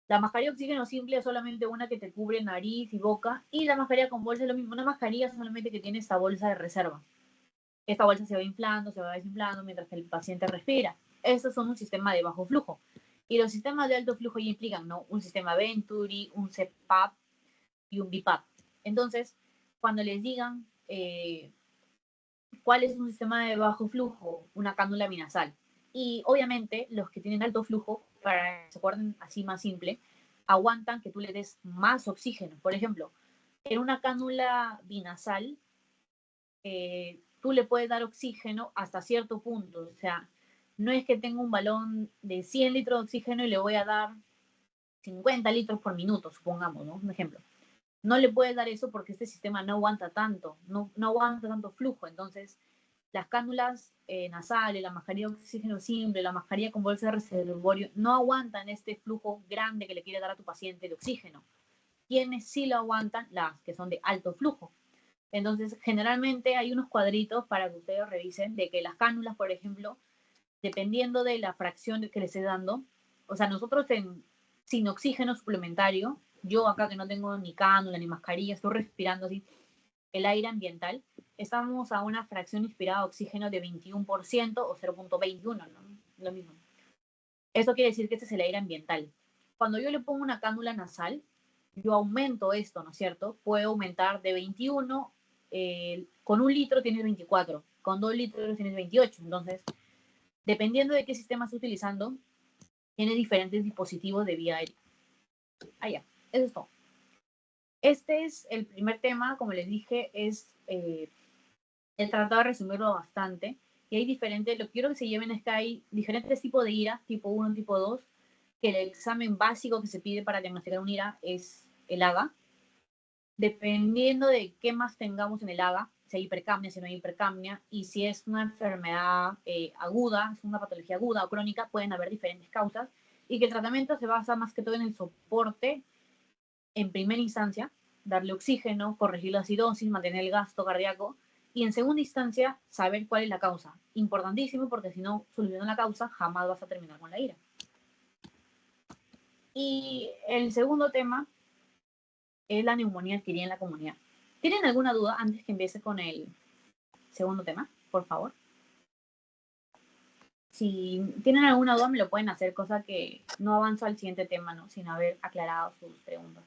Speaker 1: La mascarilla de oxígeno simple es solamente una que te cubre nariz y boca, y la mascarilla con bolsa es lo mismo, una mascarilla solamente que tiene esta bolsa de reserva. Esta bolsa se va inflando, se va desinflando mientras que el paciente respira. Estos son un sistema de bajo flujo. Y los sistemas de alto flujo ya implican, ¿no? Un sistema Venturi, un CPAP y un BiPAP. Entonces, cuando les digan cuál es un sistema de bajo flujo, una cánula binasal. Y obviamente los que tienen alto flujo, para que se acuerden así más simple, aguantan que tú le des más oxígeno. Por ejemplo, en una cánula binasal, tú le puedes dar oxígeno hasta cierto punto. O sea, no es que tenga un balón de 100 litros de oxígeno y le voy a dar 50 litros por minuto, supongamos, ¿no? Un ejemplo. No le puedes dar eso porque este sistema no aguanta tanto, no aguanta tanto flujo. Entonces, las cánulas nasales, la mascarilla de oxígeno simple, la mascarilla con bolsa de reservorio, no aguantan este flujo grande que le quiere dar a tu paciente de oxígeno. Quienes sí lo aguantan, las que son de alto flujo. Entonces, generalmente hay unos cuadritos para que ustedes revisen de que las cánulas, por ejemplo, dependiendo de la fracción que le esté dando, o sea, nosotros sin oxígeno suplementario, yo acá que no tengo ni cánula ni mascarilla, estoy respirando así el aire ambiental, estamos a una fracción inspirada de oxígeno de 21% o 0.21, ¿no? Lo mismo. Eso quiere decir que este es el aire ambiental. Cuando yo le pongo una cánula nasal, yo aumento esto, ¿no es cierto? Puedo aumentar de 21, con 1 litro tienes 24, con 2 litros tienes 28. Entonces, dependiendo de qué sistema estás utilizando, tiene diferentes dispositivos de vía aérea. Ya, eso es todo. Este es el primer tema, como les dije, es he tratado de resumirlo bastante. Y hay diferentes, lo que quiero que se lleven es que hay diferentes tipos de IRA, tipo 1, tipo 2, que el examen básico que se pide para diagnosticar un IRA es el AGA. Dependiendo de qué más tengamos en el AGA, si hay hipercapnia, si no hay hipercapnia, y si es una enfermedad aguda, es una patología aguda o crónica, pueden haber diferentes causas, y que el tratamiento se basa más que todo en el soporte en primera instancia, darle oxígeno, corregir la acidosis, mantener el gasto cardíaco, y en segunda instancia, saber cuál es la causa. Importantísimo porque si no solucionas la causa, jamás vas a terminar con la ira. Y el segundo tema es la neumonía adquirida en la comunidad. ¿Tienen alguna duda antes que empiece con el segundo tema? Por favor. Si tienen alguna duda me lo pueden hacer, cosa que no avanzo al siguiente tema, ¿no? Sin haber aclarado sus preguntas.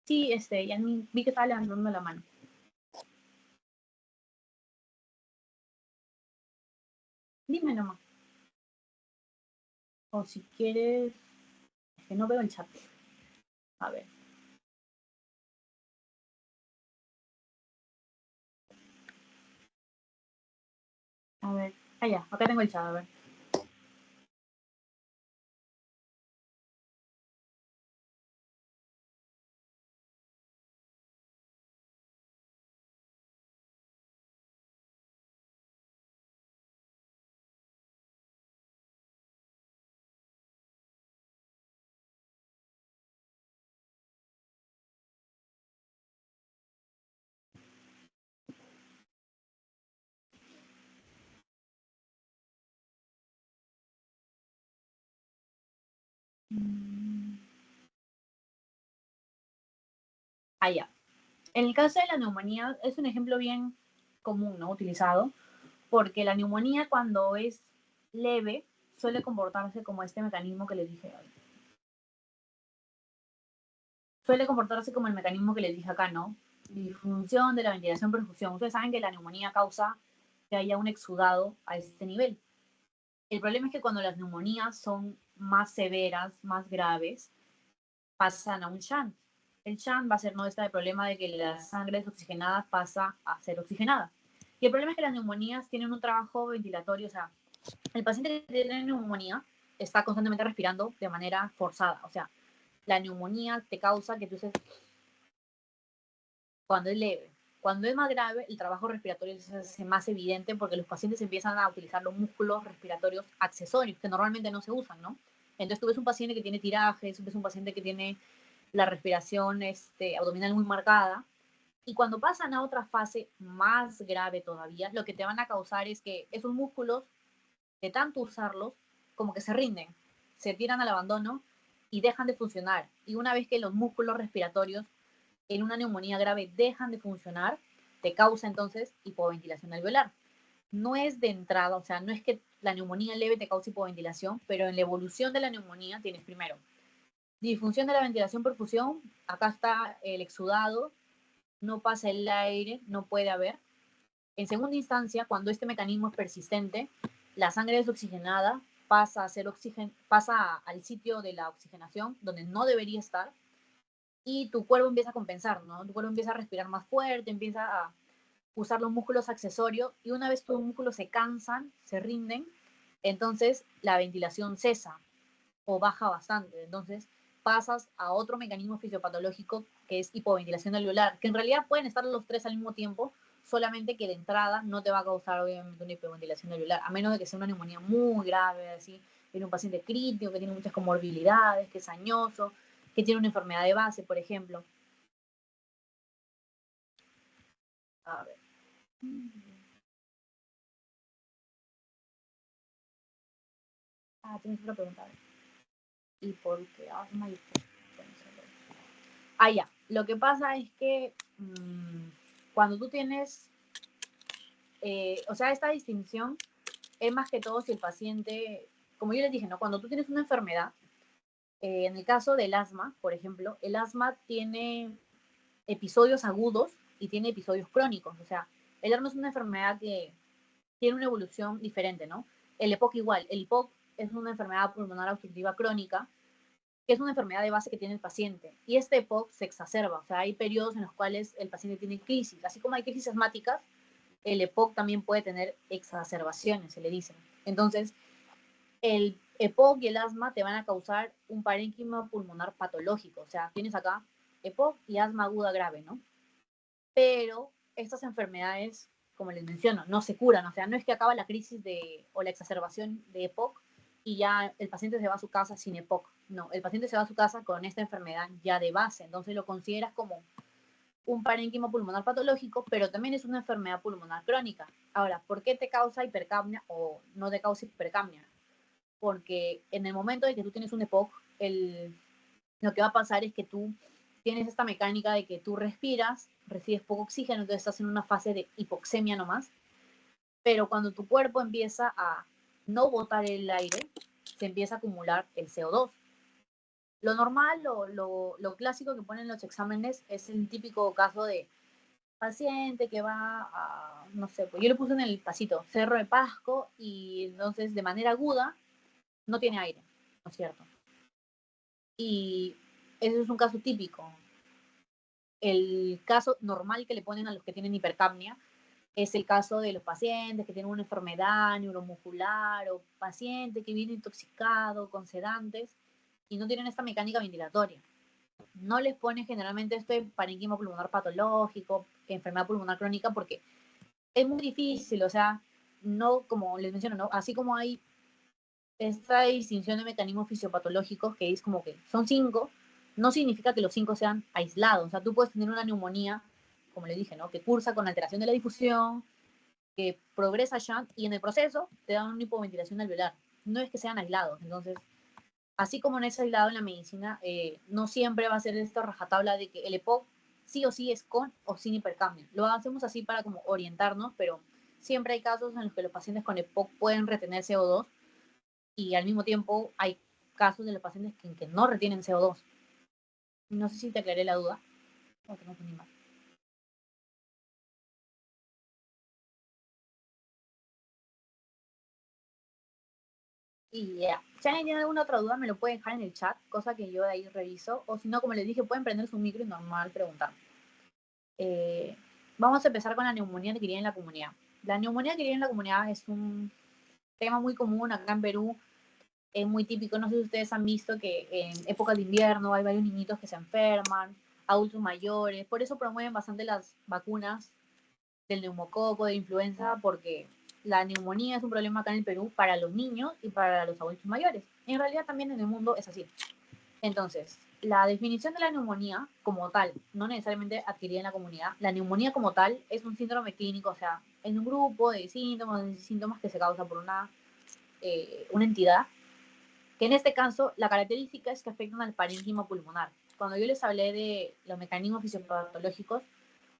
Speaker 1: Sí, ya vi que estaba levantando la mano. Dime nomás. O si quieres, es que no veo el chat. A ver. A ver. Ya, acá tengo el chat, a ver. Ya. En el caso de la neumonía, es un ejemplo bien común, ¿no? Utilizado, porque la neumonía cuando es leve suele comportarse como este mecanismo que les dije. Suele comportarse como el mecanismo que les dije acá, ¿no? Disfunción de la ventilación perfusión. Ustedes saben que la neumonía causa que haya un exudado a este nivel. El problema es que cuando las neumonías son más severas, más graves, pasan a un shunt. El shunt va a ser no este problema de que la sangre desoxigenada pasa a ser oxigenada. Y el problema es que las neumonías tienen un trabajo ventilatorio, o sea, el paciente que tiene neumonía está constantemente respirando de manera forzada, o sea, la neumonía te causa que tú estés cuando es leve. Cuando es más grave, el trabajo respiratorio se hace más evidente porque los pacientes empiezan a utilizar los músculos respiratorios accesorios que normalmente no se usan, ¿no? Entonces tú ves un paciente que tiene tirajes, tú ves un paciente que tiene la respiración abdominal muy marcada, y cuando pasan a otra fase más grave todavía, lo que te van a causar es que esos músculos, de tanto usarlos, como que se rinden, se tiran al abandono y dejan de funcionar. Y una vez que los músculos respiratorios en una neumonía grave dejan de funcionar, te causa entonces hipoventilación alveolar. No es de entrada, o sea, no es que la neumonía leve te cause hipoventilación, pero en la evolución de la neumonía tienes primero disfunción de la ventilación perfusión, acá está el exudado, no pasa el aire, no puede haber. En segunda instancia, cuando este mecanismo es persistente, la sangre desoxigenada pasa, a ser pasa al sitio de la oxigenación, donde no debería estar, y tu cuerpo empieza a compensar, ¿no? Tu cuerpo empieza a respirar más fuerte, empieza a usar los músculos accesorios, y una vez tus músculos se cansan, se rinden, entonces la ventilación cesa o baja bastante. Entonces pasas a otro mecanismo fisiopatológico que es hipoventilación alveolar, que en realidad pueden estar los tres al mismo tiempo, solamente que de entrada no te va a causar obviamente una hiperventilación alveolar, a menos de que sea una neumonía muy grave, así, en un paciente crítico, que tiene muchas comorbilidades, que es añoso, que tiene una enfermedad de base, por ejemplo. A ver. Tienes otra pregunta. ¿Y por qué asma y por qué? Ya. Lo que pasa es que cuando tú tienes, o sea, esta distinción es más que todo si el paciente, como yo les dije, ¿no? Cuando tú tienes una enfermedad, en el caso del asma, por ejemplo, el asma tiene episodios agudos y tiene episodios crónicos. O sea, el asma es una enfermedad que tiene una evolución diferente, ¿no? El EPOC igual. El EPOC es una enfermedad pulmonar obstructiva crónica, que es una enfermedad de base que tiene el paciente. Y este EPOC se exacerba. O sea, hay periodos en los cuales el paciente tiene crisis. Así como hay crisis asmáticas, el EPOC también puede tener exacerbaciones, se le dice. Entonces, el EPOC y el asma te van a causar un parénquima pulmonar patológico. O sea, tienes acá EPOC y asma aguda grave, ¿no? Pero estas enfermedades, como les menciono, no se curan. O sea, no es que acaba la crisis o la exacerbación de EPOC y ya el paciente se va a su casa sin EPOC. No, el paciente se va a su casa con esta enfermedad ya de base. Entonces lo consideras como un parénquima pulmonar patológico, pero también es una enfermedad pulmonar crónica. Ahora, ¿por qué te causa hipercapnia o no te causa hipercapnia? Porque en el momento de que tú tienes un EPOC, lo que va a pasar es que tú tienes esta mecánica de que tú respiras, recibes poco oxígeno, entonces estás en una fase de hipoxemia nomás, pero cuando tu cuerpo empieza a no botar el aire, se empieza a acumular el CO2. Lo normal, lo clásico que ponen en los exámenes es el típico caso de paciente que va a, no sé, pues yo le puse en el pasito, Cerro de Pasco, y entonces de manera aguda no tiene aire, ¿no es cierto? Y ese es un caso típico. El caso normal que le ponen a los que tienen hipercapnia es el caso de los pacientes que tienen una enfermedad neuromuscular o paciente que viene intoxicado con sedantes y no tienen esta mecánica ventilatoria. No les ponen generalmente este parénquima pulmonar patológico, enfermedad pulmonar crónica, porque es muy difícil, o sea, no, como les menciono, ¿no? Así como hay esta distinción de mecanismos fisiopatológicos, que es como que son 5, no significa que los 5 sean aislados. O sea, tú puedes tener una neumonía, como le dije, ¿no? Que cursa con alteración de la difusión, que progresa ya, y en el proceso te dan una hipoventilación alveolar. No es que sean aislados. Entonces, así como no es aislado en la medicina, no siempre va a ser esta rajatabla de que el EPOC sí o sí es con o sin hipercapnia. Lo hacemos así para como orientarnos, pero siempre hay casos en los que los pacientes con EPOC pueden retener CO2 y al mismo tiempo hay casos de los pacientes que no retienen CO2. No sé si te aclaré la duda. O que no entendí mal. Y ya, si alguien tiene alguna otra duda, me lo puede dejar en el chat, cosa que yo de ahí reviso. O si no, como les dije, pueden prender su micro y normal preguntar. Eh, Vamos a empezar con la neumonía adquirida en la comunidad. La neumonía adquirida en la comunidad es un tema muy común acá en Perú. Es muy típico. No sé si ustedes han visto que en épocas de invierno hay varios niñitos que se enferman, adultos mayores. Por eso promueven bastante las vacunas del neumococo, de influenza, porque la neumonía es un problema acá en el Perú para los niños y para los adultos mayores. En realidad también en el mundo es así. Entonces, la definición de la neumonía como tal, no necesariamente adquirida en la comunidad, la neumonía como tal es un síndrome clínico, o sea, es un grupo de síntomas que se causan por una entidad, que en este caso la característica es que afectan al parénquima pulmonar. Cuando yo les hablé de los mecanismos fisiopatológicos,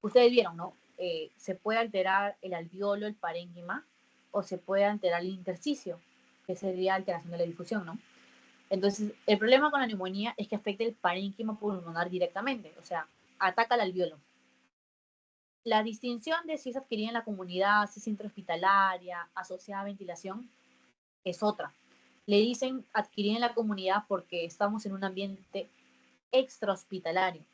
Speaker 1: ustedes vieron, ¿no? Se puede alterar el alveolo, el parénquima, o se puede alterar el intersticio, que sería alteración de la difusión, ¿no? Entonces, el problema con la neumonía es que afecta el parénquima pulmonar directamente, o sea, ataca al alveolo. La distinción de si es adquirida en la comunidad, si es intrahospitalaria, asociada a ventilación, es otra. Le dicen adquirida en la comunidad porque estamos en un ambiente extrahospitalario.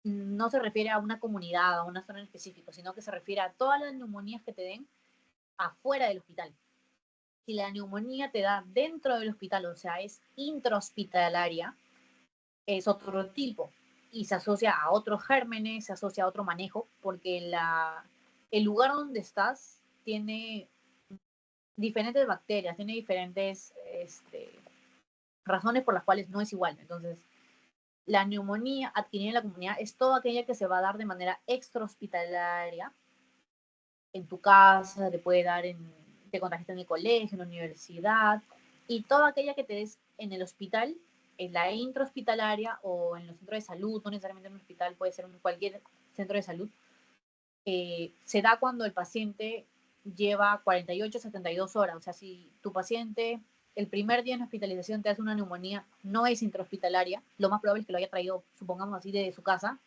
Speaker 1: No se refiere a una comunidad, a una zona en específico, sino que se refiere a todas las neumonías que te den afuera del hospital. Si la neumonía te da dentro del hospital, o sea, es intrahospitalaria, es otro tipo y se asocia a otros gérmenes, se asocia a otro manejo, porque el lugar donde estás tiene diferentes bacterias, tiene diferentes razones por las cuales no es igual. Entonces, la neumonía adquirida en la comunidad es toda aquella que se va a dar de manera extrahospitalaria, en tu casa, te puede dar te contagiaste en el colegio, en la universidad, y toda aquella que te des en el hospital, en la intrahospitalaria o en los centros de salud, no necesariamente en un hospital, puede ser en cualquier centro de salud, se da cuando el paciente lleva 48 a 72 horas. O sea, si tu paciente el primer día en hospitalización te hace una neumonía, no es intrahospitalaria, lo más probable es que lo haya traído, supongamos así, de su casa,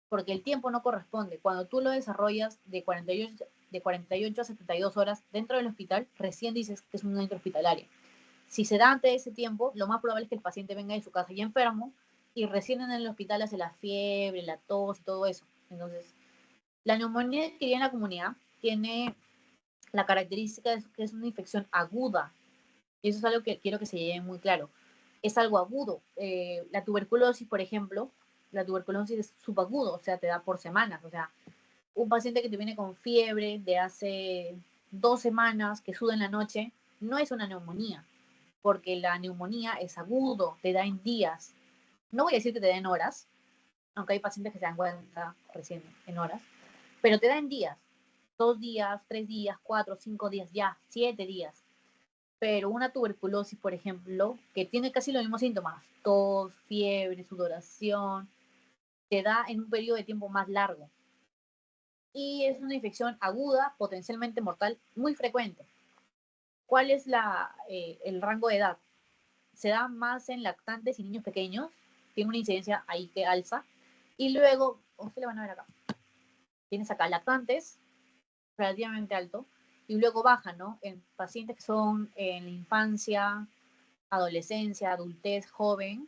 Speaker 1: porque el tiempo no corresponde. Cuando tú lo desarrollas de 48 a 72 horas dentro del hospital, recién dices que es una intrahospitalaria. Si se da antes de ese tiempo, lo más probable es que el paciente venga de su casa ya enfermo y recién en el hospital hace la fiebre, la tos y todo eso. Entonces, la neumonía adquirida en la comunidad tiene la característica de que es una infección aguda. Y eso es algo que quiero que se lleve muy claro. Es algo agudo. La tuberculosis, por ejemplo, la tuberculosis es subagudo, o sea, te da por semanas. O sea, un paciente que te viene con fiebre de hace 2 semanas, que suda en la noche, no es una neumonía, porque la neumonía es agudo, te da en días. No voy a decir que te da en horas, aunque hay pacientes que se dan cuenta recién en horas, pero te da en días. 2 días, 3 días, 4, 5 días, ya, 7 días. Pero una tuberculosis, por ejemplo, que tiene casi los mismos síntomas, tos, fiebre, sudoración, te da en un periodo de tiempo más largo. Y es una infección aguda, potencialmente mortal, muy frecuente. ¿Cuál es el rango de edad? Se da más en lactantes y niños pequeños, tiene una incidencia ahí que alza. Y luego, ustedes le van a ver acá, tienes acá lactantes, relativamente alto, y luego baja, ¿no? En pacientes que son en la infancia, adolescencia, adultez, joven,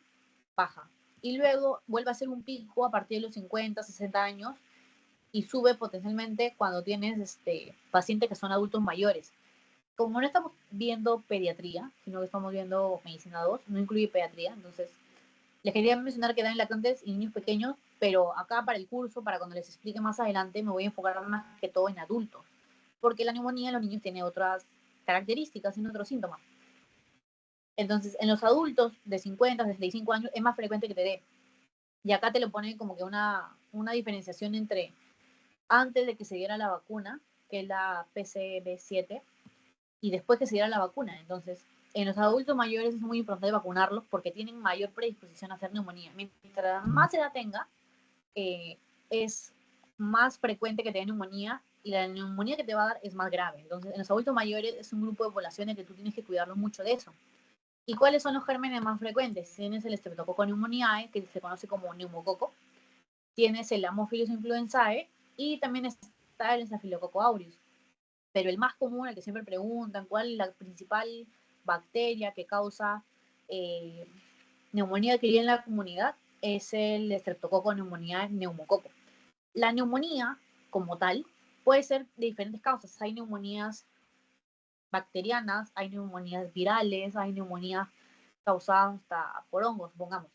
Speaker 1: baja. Y luego vuelve a ser un pico a partir de los 50, 60 años y sube potencialmente cuando tienes pacientes que son adultos mayores. Como no estamos viendo pediatría, sino que estamos viendo medicina 2, no incluye pediatría, entonces les quería mencionar que dan lactantes y niños pequeños, pero acá para el curso, para cuando les explique más adelante, me voy a enfocar más que todo en adultos, porque la neumonía en los niños tiene otras características, tiene otros síntomas. Entonces, en los adultos de 50, 65 años es más frecuente que te dé. Y acá te lo pone como que una diferenciación entre antes de que se diera la vacuna, que es la PCV7, y después que se diera la vacuna. Entonces, en los adultos mayores es muy importante vacunarlos porque tienen mayor predisposición a hacer neumonía. Mientras más edad tenga, es más frecuente que te dé neumonía y la neumonía que te va a dar es más grave. Entonces, en los adultos mayores es un grupo de población en que tú tienes que cuidarlos mucho de eso. ¿Y cuáles son los gérmenes más frecuentes? Tienes el Streptococcus pneumoniae, que se conoce como neumococo. Tienes el Haemophilus influenzae y también está el Staphylococcus aureus. Pero el más común, el que siempre preguntan, ¿cuál es la principal bacteria que causa neumonía adquirida en la comunidad? Es el Streptococcus pneumoniae neumococo. La neumonía, como tal, puede ser de diferentes causas. Hay neumonías bacterianas, hay neumonías virales, hay neumonías causadas hasta por hongos, supongamos.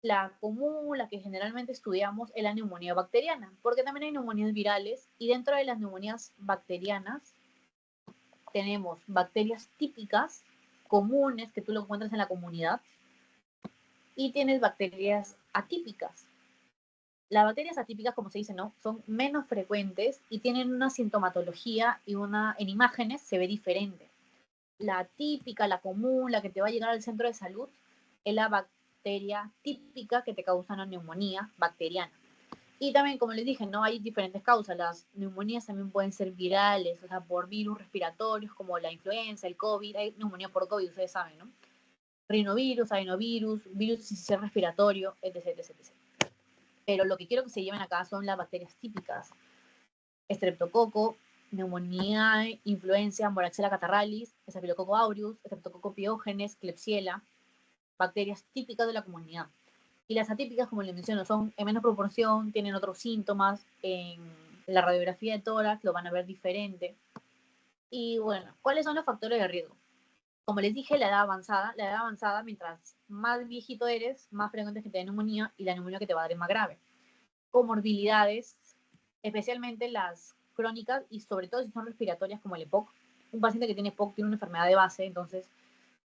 Speaker 1: La común, la que generalmente estudiamos, es la neumonía bacteriana, porque también hay neumonías virales y dentro de las neumonías bacterianas tenemos bacterias típicas, comunes, que tú lo encuentras en la comunidad, y tienes bacterias atípicas. Las bacterias atípicas, como se dice, ¿no? Son menos frecuentes y tienen una sintomatología y en imágenes se ve diferente. La típica, la común, la que te va a llegar al centro de salud, es la bacteria típica que te causa una neumonía bacteriana. Y también, como les dije, no hay diferentes causas. Las neumonías también pueden ser virales, o sea, por virus respiratorios como la influenza, el COVID. Hay neumonía por COVID, ustedes saben, ¿no? Rinovirus, adenovirus, virus sistema respiratorio, etc, etc, etc. Pero lo que quiero que se lleven acá son las bacterias típicas. Streptococo, neumonía, influenza, moraxella catarralis, Staphylococcus aureus, Streptococcus pyogenes, Klebsiella, bacterias típicas de la comunidad. Y las atípicas, como les menciono, son en menos proporción, tienen otros síntomas. En la radiografía de tórax lo van a ver diferente. Y bueno, ¿cuáles son los factores de riesgo? Como les dije, la edad avanzada, mientras más viejito eres, más frecuente es que te dé neumonía y la neumonía que te va a dar es más grave. Comorbilidades, especialmente las crónicas y sobre todo si son respiratorias como el EPOC. Un paciente que tiene EPOC tiene una enfermedad de base, entonces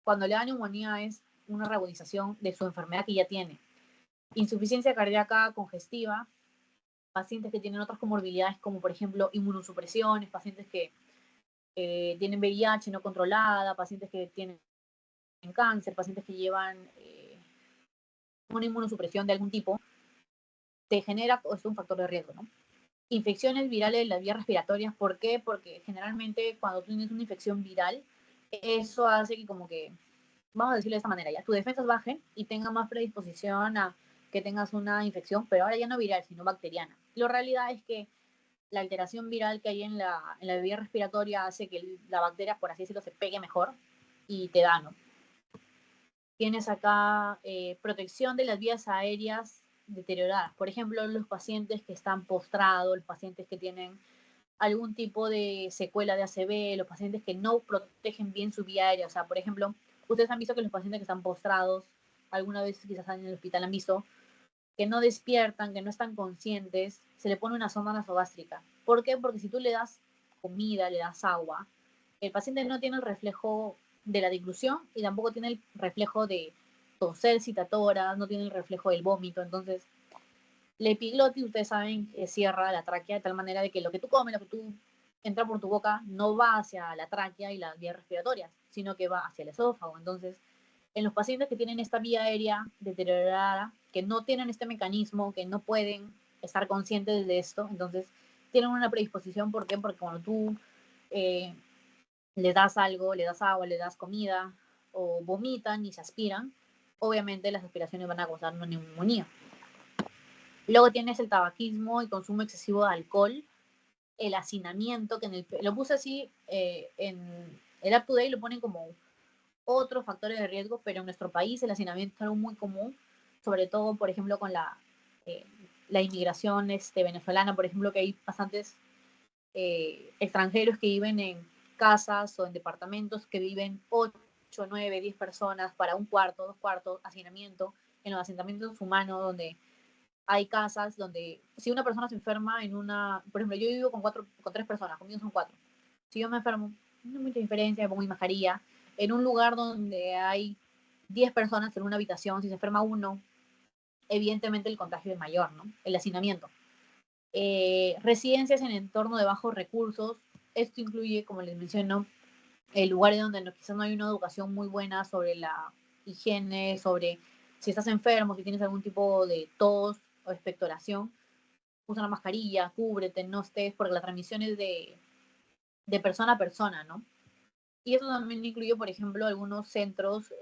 Speaker 1: cuando le da neumonía es una reagudización de su enfermedad que ya tiene. Insuficiencia cardíaca congestiva, pacientes que tienen otras comorbilidades como por ejemplo inmunosupresiones, pacientes que tienen VIH no controlada, pacientes que tienen cáncer, pacientes que llevan una inmunosupresión de algún tipo, te genera, es un factor de riesgo, ¿no? Infecciones virales de las vías respiratorias, ¿por qué? Porque generalmente cuando tú tienes una infección viral, eso hace que como que, vamos a decirlo de esta manera, ya, tus defensas bajen y tengas más predisposición a que tengas una infección, pero ahora ya no viral, sino bacteriana. La realidad es que la alteración viral que hay en la vía respiratoria hace que la bacteria, por así decirlo, se pegue mejor y te da, ¿no? Tienes acá protección de las vías aéreas deterioradas. Por ejemplo, los pacientes que están postrados, los pacientes que tienen algún tipo de secuela de ACV, los pacientes que no protegen bien su vía aérea. O sea, por ejemplo, ustedes han visto que los pacientes que están postrados, alguna vez quizás en el hospital han visto, que no despiertan, que no están conscientes, se le pone una sonda nasogástrica. ¿Por qué? Porque si tú le das comida, le das agua, el paciente no tiene el reflejo de la deglución y tampoco tiene el reflejo de toser, citatora, no tiene el reflejo del vómito. Entonces, la epiglotis, ustedes saben, cierra la tráquea de tal manera de que lo que tú comes, lo que tú entra por tu boca, no va hacia la tráquea y las vías respiratorias, sino que va hacia el esófago. Entonces, en los pacientes que tienen esta vía aérea deteriorada, que no tienen este mecanismo, que no pueden estar conscientes de esto, entonces tienen una predisposición. ¿Por qué? Porque cuando tú eh, le das algo, le das agua, le das comida, o vomitan y se aspiran, obviamente las aspiraciones van a causar una neumonía. Luego tienes el tabaquismo y consumo excesivo de alcohol, el hacinamiento, que lo puse así en el Up to Date, lo ponen como otros factores de riesgo, pero en nuestro país el hacinamiento es algo muy común, sobre todo, por ejemplo, con la inmigración venezolana, por ejemplo, que hay bastantes extranjeros que viven en casas o en departamentos que viven 8, 9, 10 personas para un cuarto, 2 cuartos, hacinamiento, en los asentamientos humanos donde hay casas donde si una persona se enferma en una, por ejemplo, yo vivo con 3 personas, conmigo son 4. Si yo me enfermo, no hay mucha diferencia, me pongo mi mascarilla. En un lugar donde hay 10 personas en una habitación, si se enferma uno, evidentemente el contagio es mayor, ¿no? El hacinamiento. Residencias en entorno de bajos recursos, esto incluye, como les menciono, lugares donde quizás no hay una educación muy buena sobre la higiene, sobre si estás enfermo, si tienes algún tipo de tos o expectoración, usa una mascarilla, cúbrete, no estés, porque la transmisión es de persona a persona, ¿no? Y eso también incluye, por ejemplo, algunos centros,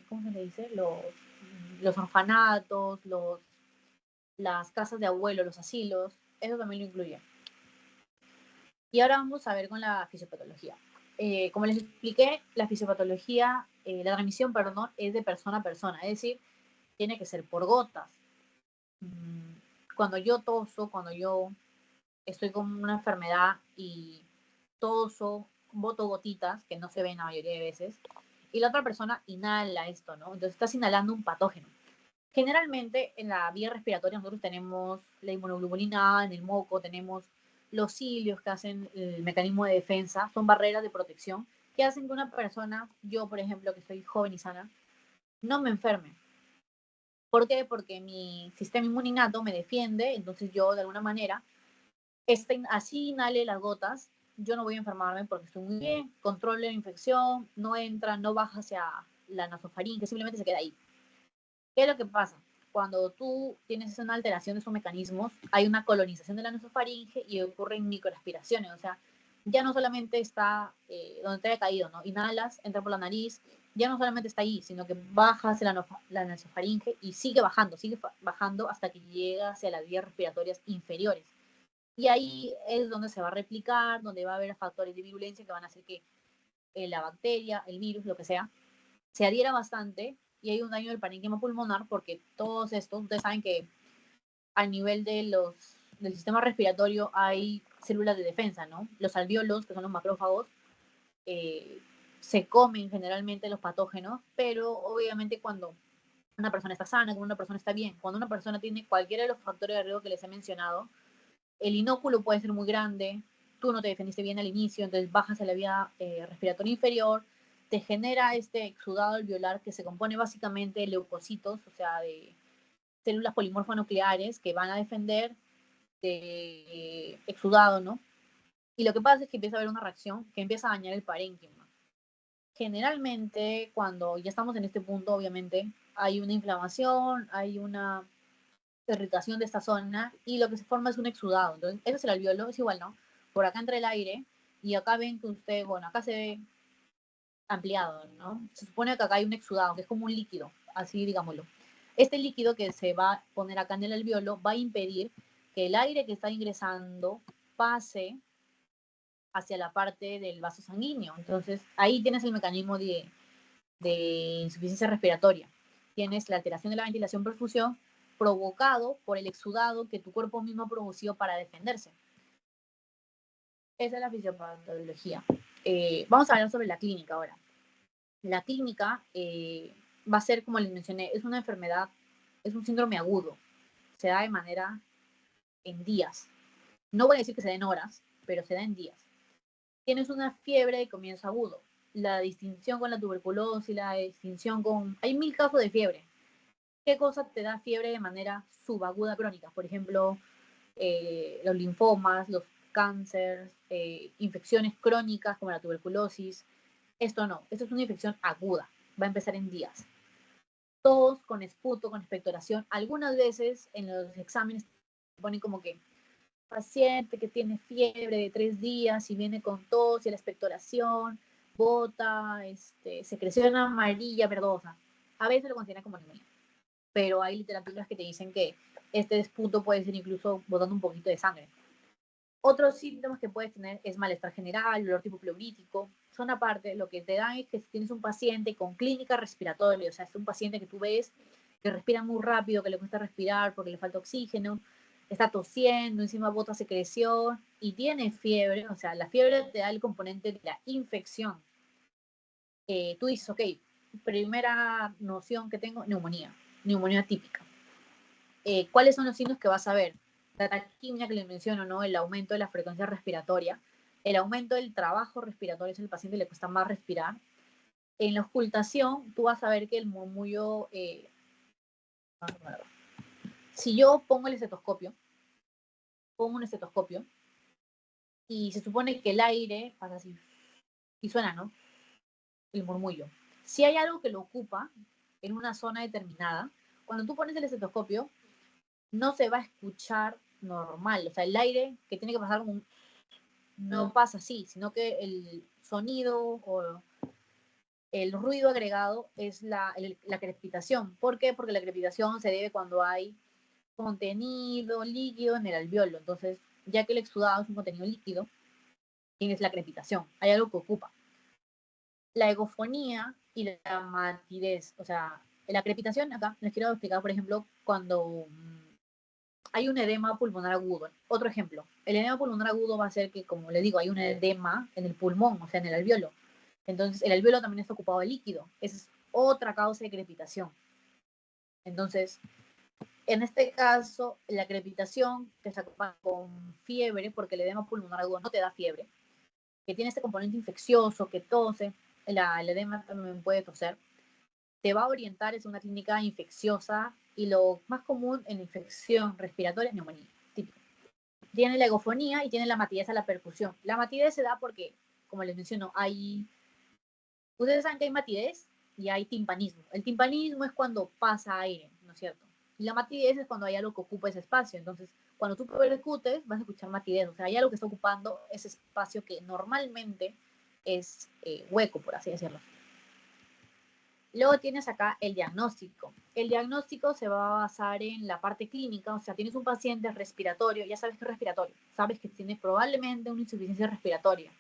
Speaker 1: ¿cómo se le dice? Los orfanatos, las casas de abuelos, los asilos, eso también lo incluye. Y ahora vamos a ver con la fisiopatología. Como les expliqué, la fisiopatología, la transmisión, perdón, es de persona a persona, es decir, tiene que ser por gotas. Cuando yo toso, cuando yo estoy con una enfermedad y toso, boto gotitas, que no se ven la mayoría de veces, y la otra persona inhala esto, ¿no? Entonces estás inhalando un patógeno. Generalmente en la vía respiratoria nosotros tenemos la inmunoglobulina A, en el moco tenemos los cilios que hacen el mecanismo de defensa, son barreras de protección que hacen que una persona, yo por ejemplo que soy joven y sana, no me enferme. ¿Por qué? Porque mi sistema inmune innato me defiende, entonces yo de alguna manera, así inhale las gotas, yo no voy a enfermarme porque estoy muy bien, controlo la infección, no entra, no baja hacia la nasofaringe, simplemente se queda ahí. ¿Qué es lo que pasa? Cuando tú tienes una alteración de esos mecanismos, hay una colonización de la nasofaringe y ocurren microaspiraciones, o sea, ya no solamente está donde te haya caído, ¿no? Inhalas, entra por la nariz, ya no solamente está ahí, sino que baja hacia la nasofaringe y sigue bajando hasta que llega hacia las vías respiratorias inferiores. Y ahí es donde se va a replicar, donde va a haber factores de virulencia que van a hacer que la bacteria, el virus, lo que sea, se adhiera bastante y hay un daño del parénquima pulmonar porque todos estos, ustedes saben que a nivel del sistema respiratorio hay células de defensa, ¿no? Los alvéolos, que son los macrófagos, eh, se comen generalmente los patógenos, pero obviamente cuando una persona está sana, cuando una persona está bien, cuando una persona tiene cualquiera de los factores de riesgo que les he mencionado, el inóculo puede ser muy grande, tú no te defendiste bien al inicio, entonces bajas a la vía respiratoria inferior, te genera este exudado alveolar que se compone básicamente de leucocitos, o sea, de células polimorfonucleares que van a defender de exudado, ¿no? Y lo que pasa es que empieza a haber una reacción que empieza a dañar el parénquima. Generalmente, cuando ya estamos en este punto, obviamente, hay una inflamación, hay una irritación de esta zona y lo que se forma es un exudado. Entonces, ese es el alveolo, es igual, ¿no? Por acá entra el aire y acá ven que usted, bueno, acá se ve ampliado, ¿no? Se supone que acá hay un exudado, que es como un líquido, así digámoslo. Este líquido que se va a poner acá en el alveolo va a impedir que el aire que está ingresando pase hacia la parte del vaso sanguíneo. Entonces, ahí tienes el mecanismo de insuficiencia respiratoria. Tienes la alteración de la ventilación-perfusión provocado por el exudado que tu cuerpo mismo produció para defenderse. Esa es la fisiopatología. Vamos a hablar sobre la clínica ahora. La clínica va a ser, como les mencioné, es una enfermedad, es un síndrome agudo. Se da de manera en días. No voy a decir que se den horas, pero se da en días. Tienes una fiebre de comienzo agudo. La distinción con la tuberculosis, la distinción con... Hay 1000 casos de fiebre. ¿Qué cosa te da fiebre de manera subaguda crónica? Por ejemplo, los linfomas, los cánceres, infecciones crónicas como la tuberculosis. Esto no, esto es una infección aguda, va a empezar en días. Tos con esputo, con expectoración. Algunas veces en los exámenes ponen como que paciente que tiene fiebre de 3 días y viene con tos y la expectoración, bota, secreción amarilla verdosa. A veces lo consideran como neumonía, pero hay literaturas que te dicen que este esputo puede ser incluso botando un poquito de sangre. Otros síntomas que puedes tener es malestar general, dolor tipo pleurítico. Son aparte, lo que te dan es que si tienes un paciente con clínica respiratoria, o sea, es un paciente que tú ves que respira muy rápido, que le cuesta respirar porque le falta oxígeno, está tosiendo, encima bota secreción y tiene fiebre, o sea, la fiebre te da el componente de la infección. Tú dices, ok, primera noción que tengo, neumonía, neumonía típica. ¿Cuáles son los signos que vas a ver? La taquimia que les menciono, ¿no? El aumento de la frecuencia respiratoria, el aumento del trabajo respiratorio, es el paciente le cuesta más respirar. En la ocultación, tú vas a ver que el murmullo, si yo pongo el estetoscopio, pongo un estetoscopio y se supone que el aire pasa así y suena, ¿no? El murmullo. Si hay algo que lo ocupa en una zona determinada, cuando tú pones el estetoscopio, no se va a escuchar normal, o sea, el aire que tiene que pasar como un no pasa así, sino que el sonido o el ruido agregado es la crepitación. ¿Por qué? Porque la crepitación se debe cuando hay contenido líquido en el alveolo. Entonces, ya que el exudado es un contenido líquido, tienes la crepitación. Hay algo que ocupa. La egofonía y la matidez. O sea, la crepitación, acá les quiero explicar, por ejemplo, cuando hay un edema pulmonar agudo. Otro ejemplo, el edema pulmonar agudo va a ser que, como les digo, hay un edema en el pulmón, o sea, en el alveolo. Entonces, el alveolo también está ocupado de líquido. Esa es otra causa de crepitación. Entonces, en este caso, la crepitación que se acompaña con fiebre, porque el edema pulmonar agudo no te da fiebre, que tiene este componente infeccioso, que tose, el edema también puede toser, te va a orientar es una clínica infecciosa y lo más común en infección respiratoria es neumonía, típico. Tiene la egofonía y tiene la matidez a la percusión. La matidez se da porque, como les menciono, ustedes saben que hay matidez y hay timpanismo. El timpanismo es cuando pasa aire, ¿no es cierto? Y la matidez es cuando hay algo que ocupa ese espacio. Entonces, cuando tú percutes, vas a escuchar matidez. O sea, hay algo que está ocupando ese espacio que normalmente es hueco, por así decirlo. Luego tienes acá el diagnóstico. El diagnóstico se va a basar en la parte clínica, o sea, tienes un paciente respiratorio, ya sabes que es respiratorio, sabes que tiene probablemente una insuficiencia respiratoria.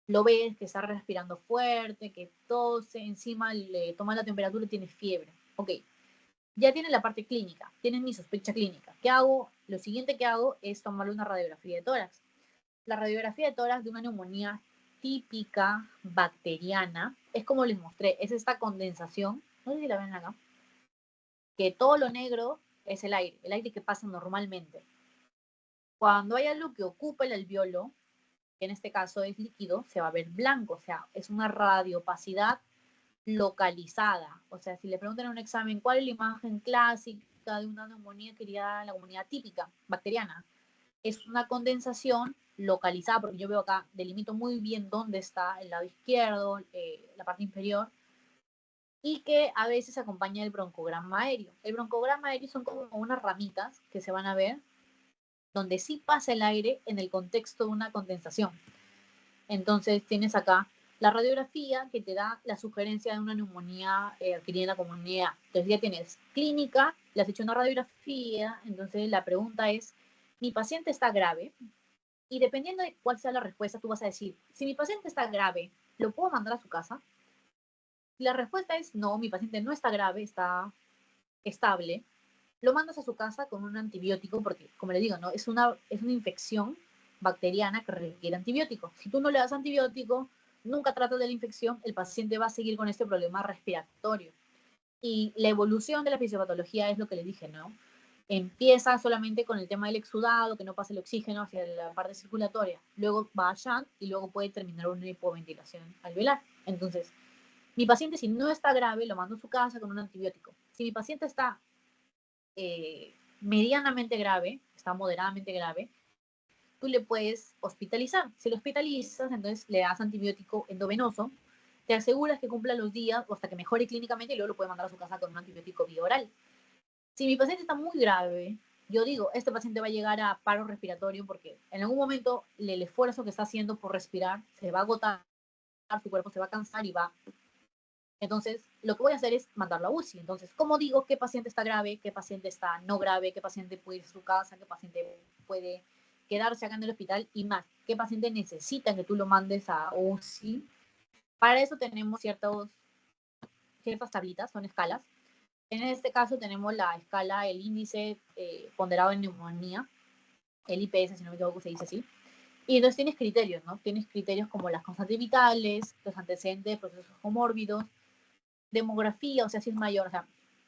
Speaker 1: Lo ves que está respirando fuerte, que tose, encima le toma la temperatura y tiene fiebre. Ok, ya tiene la parte clínica, tienen mi sospecha clínica. ¿Qué hago? Lo siguiente que hago es tomarle una radiografía de tórax. La radiografía de tórax de una neumonía típica bacteriana es como les mostré, es esta condensación, no sé si la ven acá, que todo lo negro es el aire que pasa normalmente. Cuando hay algo que ocupa el alveolo, que en este caso es líquido, se va a ver blanco, o sea, es una radiopacidad localizada. O sea, si le preguntan en un examen cuál es la imagen clásica de una neumonía que iría en la comunidad típica bacteriana, es una condensación localizada, porque yo veo acá, delimito muy bien dónde está el lado izquierdo, la parte inferior, y que a veces acompaña el broncograma aéreo. El broncograma aéreo son como unas ramitas que se van a ver, donde sí pasa el aire en el contexto de una condensación. Entonces tienes acá la radiografía que te da la sugerencia de una neumonía adquirida en la comunidad. Entonces ya tienes clínica, le has hecho una radiografía, entonces la pregunta es, ¿mi paciente está grave? Y dependiendo de cuál sea la respuesta, tú vas a decir, si mi paciente está grave, ¿lo puedo mandar a su casa? Si la respuesta es no, mi paciente no está grave, está estable, lo mandas a su casa con un antibiótico, porque, como le digo, ¿no? es una infección bacteriana que requiere antibiótico. Si tú no le das antibiótico, nunca tratas de la infección, el paciente va a seguir con este problema respiratorio. Y la evolución de la fisiopatología es lo que le dije, ¿no? Empieza solamente con el tema del exudado, que no pase el oxígeno hacia la parte circulatoria. Luego va a shunt y luego puede terminar una hipoventilación alveolar. Entonces, mi paciente, si no está grave, lo mando a su casa con un antibiótico. Si mi paciente está medianamente grave, está moderadamente grave, tú le puedes hospitalizar. Si lo hospitalizas, entonces le das antibiótico endovenoso, te aseguras que cumpla los días o hasta que mejore clínicamente y luego lo puedes mandar a su casa con un antibiótico bioral. Si mi paciente está muy grave, yo digo, este paciente va a llegar a paro respiratorio porque en algún momento el esfuerzo que está haciendo por respirar se va a agotar, su cuerpo se va a cansar y va. Entonces, lo que voy a hacer es mandarlo a UCI. Entonces, ¿cómo digo qué paciente está grave, qué paciente está no grave, qué paciente puede ir a su casa, qué paciente puede quedarse acá en el hospital y más? ¿Qué paciente necesita que tú lo mandes a UCI? Para eso tenemos ciertas tablitas, son escalas. En este caso tenemos la escala, el índice ponderado en neumonía, el IPS, si no me equivoco, se dice así. Y entonces tienes criterios, ¿no? Tienes criterios como las constantes vitales, los antecedentes de procesos comórbidos, demografía, o sea, si es mayor, o sea,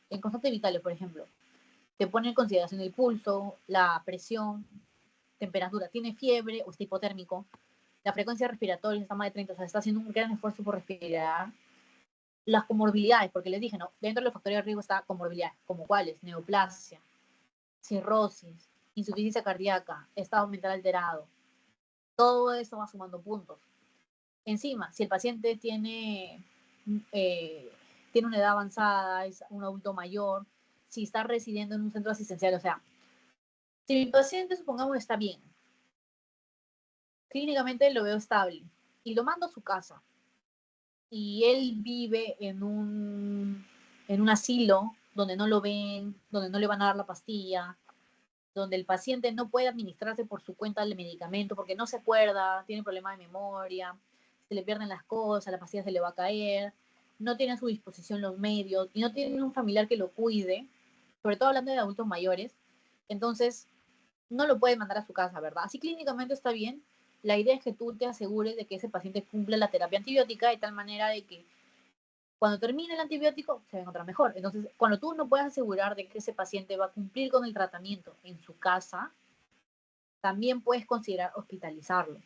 Speaker 1: en constantes vitales, por ejemplo, te pone en consideración el pulso, la presión, temperatura, tiene fiebre o está hipotérmico, la frecuencia respiratoria está más de 30, o sea, está haciendo un gran esfuerzo por respirar, las comorbilidades, porque les dije, ¿no? Dentro de los factores de riesgo está comorbilidades, como cuáles, neoplasia, cirrosis, insuficiencia cardíaca, estado mental alterado, todo eso va sumando puntos. Encima, si el paciente tiene una edad avanzada, es un adulto mayor, si está residiendo en un centro asistencial, o sea, si mi paciente, supongamos, está bien, clínicamente lo veo estable, y lo mando a su casa, y él vive en un asilo donde no lo ven, donde no le van a dar la pastilla, donde el paciente no puede administrarse por su cuenta el medicamento porque no se acuerda, tiene problemas de memoria, se le pierden las cosas, la pastilla se le va a caer, no tiene a su disposición los medios y no tiene un familiar que lo cuide, sobre todo hablando de adultos mayores, entonces no lo puede mandar a su casa, ¿verdad? Así clínicamente está bien. La idea es que tú te asegures de que ese paciente cumple la terapia antibiótica de tal manera de que cuando termine el antibiótico se va a encontrar mejor. Entonces, cuando tú no puedes asegurar de que ese paciente va a cumplir con el tratamiento en su casa, también puedes considerar hospitalizarlo.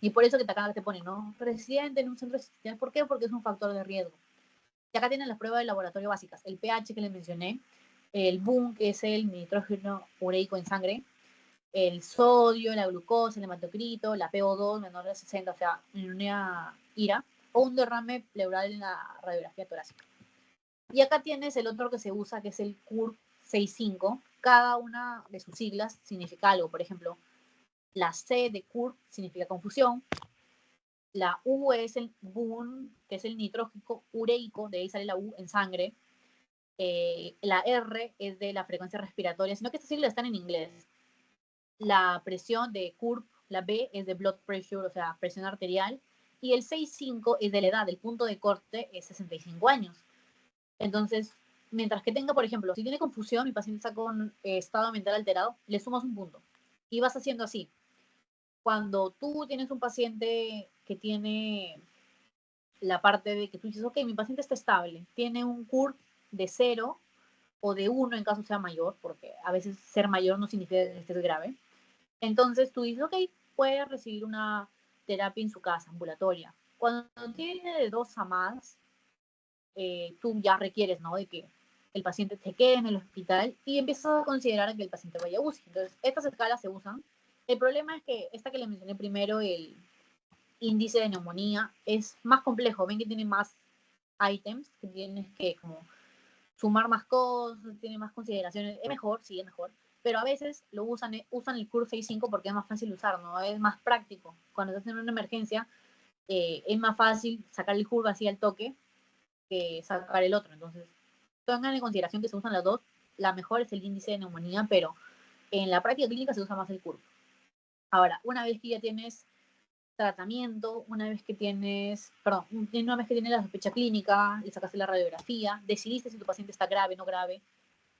Speaker 1: Y por eso que acá te pone, ¿no? Residente en un centro asistencial. ¿Por qué? Porque es un factor de riesgo. Y acá tienen las pruebas de laboratorio básicas. El pH que les mencioné, el BUN, que es el nitrógeno ureico en sangre, el sodio, la glucosa, el hematocrito, la PO2 menor de 60, o sea, neumonía IRA, o un derrame pleural en la radiografía torácica. Y acá tienes el otro que se usa, que es el CUR 65. Cada una de sus siglas significa algo. Por ejemplo, la C de CUR significa confusión. La U es el BUN, que es el nitrógeno ureico, de ahí sale la U en sangre. La R es de la frecuencia respiratoria, sino que estas siglas están en inglés. La presión de CURP, la B es de blood pressure, o sea, presión arterial. Y el 6,5 es de la edad, el punto de corte es 65 años. Entonces, mientras que tenga, por ejemplo, si tiene confusión, mi paciente está con estado mental alterado, le sumas un punto. Y vas haciendo así. Cuando tú tienes un paciente que tiene la parte de que tú dices, ok, mi paciente está estable, tiene un CUR de 0 o de 1 en caso sea mayor, porque a veces ser mayor no significa que estés grave. Entonces tú dices, ok, puede recibir una terapia en su casa, ambulatoria. Cuando tiene de 2 a más, tú ya requieres, ¿no? De que el paciente se quede en el hospital y empiezas a considerar que el paciente vaya a UCI. Entonces, estas escalas se usan. El problema es que esta que le mencioné primero, el índice de neumonía, es más complejo. Ven que tiene más ítems, que tienes que como sumar más cosas, tiene más consideraciones. Es mejor, sí, es mejor. Pero a veces usan el curve 6.5 porque es más fácil usar, ¿no? Es más práctico. Cuando estás en una emergencia, es más fácil sacar el curve así al toque que sacar el otro. Entonces, tengan en consideración que se usan las dos. La mejor es el índice de neumonía, pero en la práctica clínica se usa más el curve. Ahora, una vez que ya tienes tratamiento, una vez que tienes la sospecha clínica, le sacaste la radiografía, decidiste si tu paciente está grave o no grave,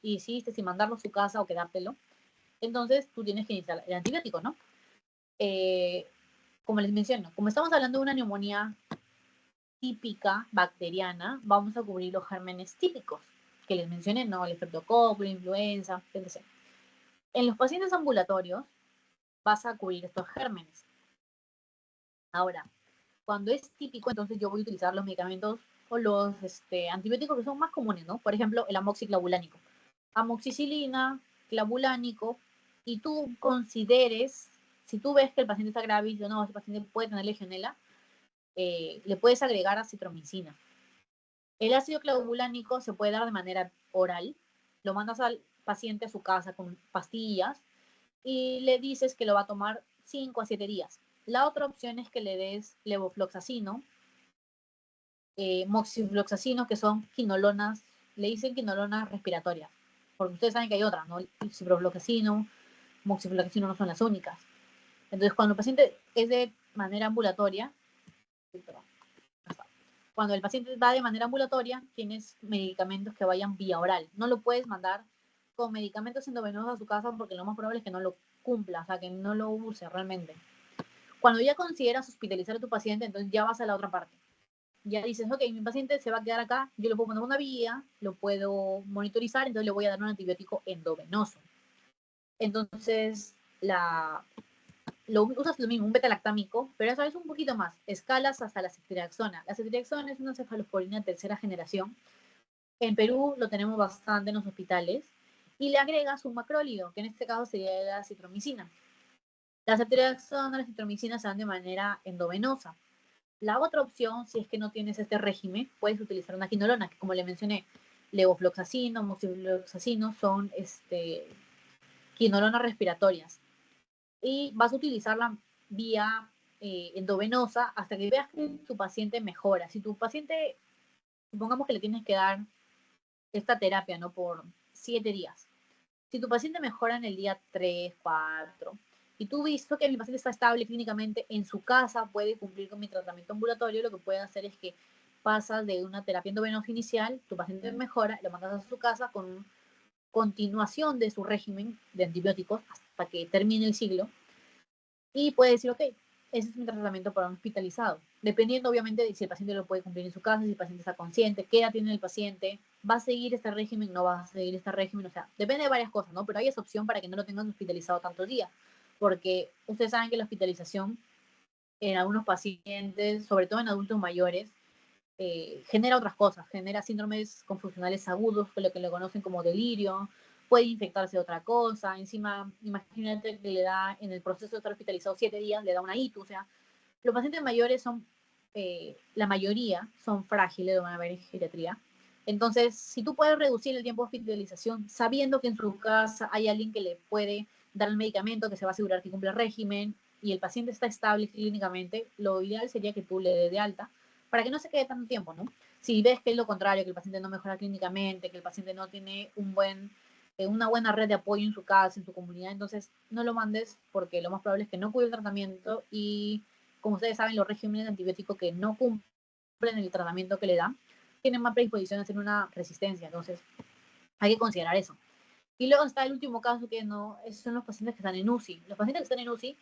Speaker 1: y decidiste si mandarlo a su casa o quedártelo, entonces tú tienes que iniciar el antibiótico, ¿no? Como les menciono, como estamos hablando de una neumonía típica bacteriana, vamos a cubrir los gérmenes típicos que les mencioné, ¿no? El estreptococo, la influenza, etc. En los pacientes ambulatorios vas a cubrir estos gérmenes. Ahora, cuando es típico, entonces yo voy a utilizar los medicamentos o los antibióticos que son más comunes, ¿no? Por ejemplo, el amoxiclavulánico. Amoxicilina, clavulánico, y tú consideres, si tú ves que el paciente está grave y dices, no, ese paciente puede tener legionela, le puedes agregar acitromicina. El ácido clavulánico se puede dar de manera oral. Lo mandas al paciente a su casa con pastillas y le dices que lo va a tomar 5 a 7 días. La otra opción es que le des levofloxacino, moxifloxacino, que son quinolonas, le dicen quinolonas respiratorias, porque ustedes saben que hay otras, ¿no? Ciprofloxacino, moxifloxacino no son las únicas. Entonces, cuando el paciente es de manera ambulatoria, cuando el paciente va de manera ambulatoria, tienes medicamentos que vayan vía oral. No lo puedes mandar con medicamentos endovenosos a su casa porque lo más probable es que no lo cumpla, o sea, que no lo use realmente. Cuando ya consideras hospitalizar a tu paciente, entonces ya vas a la otra parte. Ya dices, ok, mi paciente se va a quedar acá, yo lo puedo poner una vía, lo puedo monitorizar, entonces le voy a dar un antibiótico endovenoso. Entonces, usas lo mismo, un beta-lactámico, pero eso es un poquito más. Escalas hasta la ceftriaxona. La ceftriaxona es una cefalosporina de tercera generación. En Perú lo tenemos bastante en los hospitales. Y le agregas un macrólido, que en este caso sería la citromicina. La ceftriaxona y la citromicina se dan de manera endovenosa. La otra opción, si es que no tienes este régimen, puedes utilizar una quinolona, que como le mencioné, levofloxacino, moxifloxacino son quinolonas respiratorias. Y vas a utilizarla vía endovenosa hasta que veas que tu paciente mejora. Si tu paciente, supongamos que le tienes que dar esta terapia, ¿no? Por 7 días. Si tu paciente mejora en el día 3, 4, y tú visto que mi paciente está estable clínicamente en su casa, puede cumplir con mi tratamiento ambulatorio, lo que puede hacer es que pasas de una terapia endovenosa inicial, tu paciente mejora, lo mandas a su casa con continuación de su régimen de antibióticos hasta que termine el siglo, y puede decir, ok, ese es mi tratamiento para un hospitalizado. Dependiendo, obviamente, de si el paciente lo puede cumplir en su casa, si el paciente está consciente, qué edad tiene el paciente, va a seguir este régimen, no va a seguir este régimen, o sea, depende de varias cosas, ¿no? Pero hay esa opción para que no lo tengan hospitalizado tantos días, porque ustedes saben que la hospitalización en algunos pacientes, sobre todo en adultos mayores, genera otras cosas, genera síndromes confusionales agudos, lo que lo conocen como delirio, puede infectarse de otra cosa, encima, imagínate que le da, en el proceso de estar hospitalizado 7 días, le da una ITU, o sea, los pacientes mayores son, la mayoría son frágiles, lo van a ver en geriatría. Entonces, si tú puedes reducir el tiempo de hospitalización sabiendo que en su casa hay alguien que le puede dar el medicamento, que se va a asegurar que cumple el régimen y el paciente está estable clínicamente, lo ideal sería que tú le des de alta para que no se quede tanto tiempo, ¿no? Si ves que es lo contrario, que el paciente no mejora clínicamente, que el paciente no tiene una buena red de apoyo en su casa, en su comunidad, entonces no lo mandes porque lo más probable es que no cuide el tratamiento y, como ustedes saben, los regímenes antibióticos que no cumplen el tratamiento que le dan tienen más predisposición a hacer una resistencia, entonces hay que considerar eso. Y luego está el último caso que no, esos son los pacientes que están en UCI. Los pacientes que están en UCI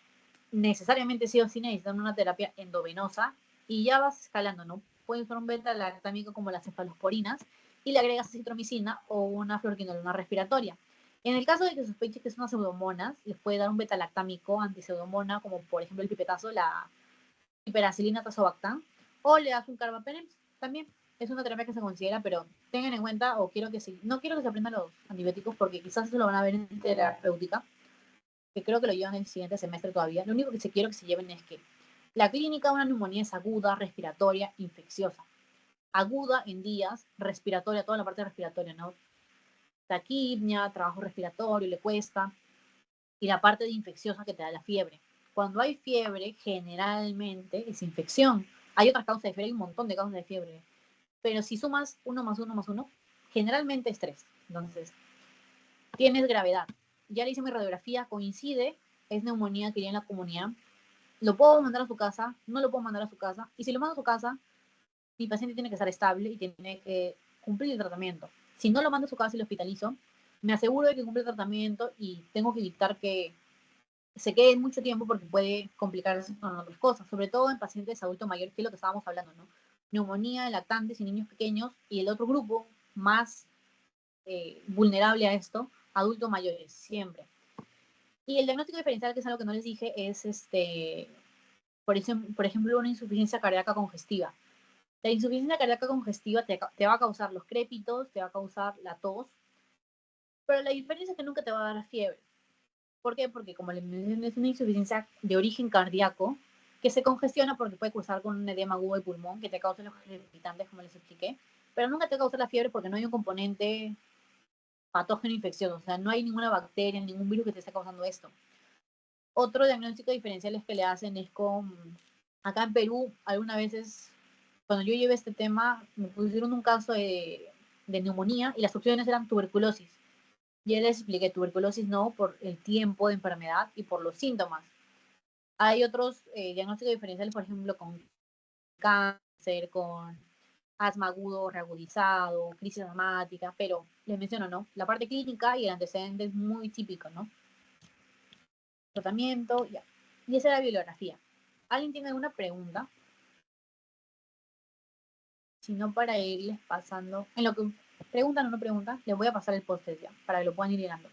Speaker 1: necesariamente sí o sí necesitan una terapia endovenosa y ya vas escalando, ¿no? Puede ser un beta-lactámico como las cefalosporinas y le agregas acitromicina o una fluoroquinolona respiratoria. En el caso de que sospeche que es una pseudomonas, les puede dar un betalactámico antipseudomona, como por ejemplo el pipetazo, la hiperacilina tazobactam, o le das un carbapenems. También es una terapia que se considera, pero tengan en cuenta, o quiero que se, no quiero que se aprendan los antibióticos porque quizás eso lo van a ver en terapéutica, que creo que lo llevan el siguiente semestre todavía. Lo único que se quiero que se lleven es que la clínica de una neumonía es aguda, respiratoria, infecciosa. Aguda en días, respiratoria, toda la parte respiratoria, ¿no? Taquipnia, trabajo respiratorio, le cuesta, y la parte de infecciosa que te da la fiebre. Cuando hay fiebre, generalmente es infección. Hay otras causas de fiebre, hay un montón de causas de fiebre, pero si sumas 1 más 1 más 1, generalmente es 3. Entonces, tienes gravedad. Ya le hice mi radiografía, coincide, es neumonía que ya en la comunidad. Lo puedo mandar a su casa, no lo puedo mandar a su casa, y si lo mando a su casa, mi paciente tiene que estar estable y tiene que cumplir el tratamiento. Si no lo mando a su casa y lo hospitalizo, me aseguro de que cumple el tratamiento y tengo que evitar que se quede mucho tiempo porque puede complicarse con otras cosas, sobre todo en pacientes adultos mayores, que es lo que estábamos hablando, ¿no? Neumonía en lactantes y niños pequeños, y el otro grupo más vulnerable a esto, adultos mayores, siempre. Y el diagnóstico diferencial, que es algo que no les dije, es por ejemplo, una insuficiencia cardíaca congestiva. La insuficiencia cardíaca congestiva te va a causar los crépitos, te va a causar la tos, pero la diferencia es que nunca te va a dar fiebre. ¿Por qué? Porque como les mencioné, es una insuficiencia de origen cardíaco que se congestiona porque puede cruzar con un edema agudo del pulmón que te causa los crepitantes, como les expliqué, pero nunca te causa la fiebre porque no hay un componente patógeno infeccioso, o sea, no hay ninguna bacteria, ningún virus que te esté causando esto. Otro diagnóstico diferencial es que le hacen es con, acá en Perú, algunas veces, cuando yo llevé este tema, me pusieron un caso de neumonía y las opciones eran tuberculosis. Ya les expliqué, tuberculosis no, por el tiempo de enfermedad y por los síntomas. Hay otros diagnósticos diferenciales, por ejemplo, con cáncer, con asma agudo reagudizado, crisis asmática, pero les menciono, ¿no? La parte clínica y el antecedente es muy típico, ¿no? Tratamiento, ya. Y esa es la bibliografía. ¿Alguien tiene alguna pregunta? Si no, para irles pasando, en lo que preguntan o no preguntan, les voy a pasar el post ya, para que lo puedan ir llenando.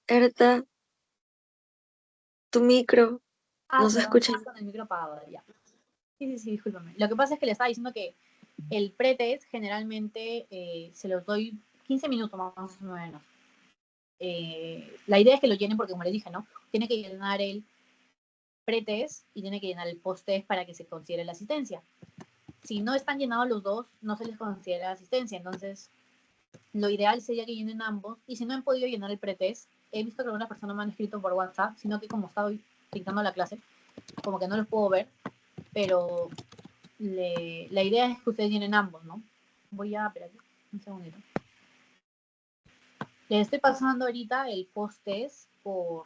Speaker 2: Erta, tu micro
Speaker 1: Ah,
Speaker 2: no se
Speaker 1: perdón,
Speaker 2: escucha.
Speaker 1: estaba con el micro apagado ya. Sí, discúlpame. Lo que pasa es que le estaba diciendo que el pretest generalmente se los doy 15 minutos más o menos. La idea es que lo llenen porque, como les dije, ¿no? Tiene que llenar el pretest y tiene que llenar el post-test para que se considere la asistencia. Si no están llenados los dos, no se les considera la asistencia. Entonces, lo ideal sería que llenen ambos. Y si no han podido llenar el pretest, he visto que algunas personas me han escrito por WhatsApp, sino que como estaba dictando la clase, como que no los puedo ver, pero la idea es que ustedes llenen ambos, ¿no? Voy a, espérate, un segundito. Les estoy pasando ahorita el post-test por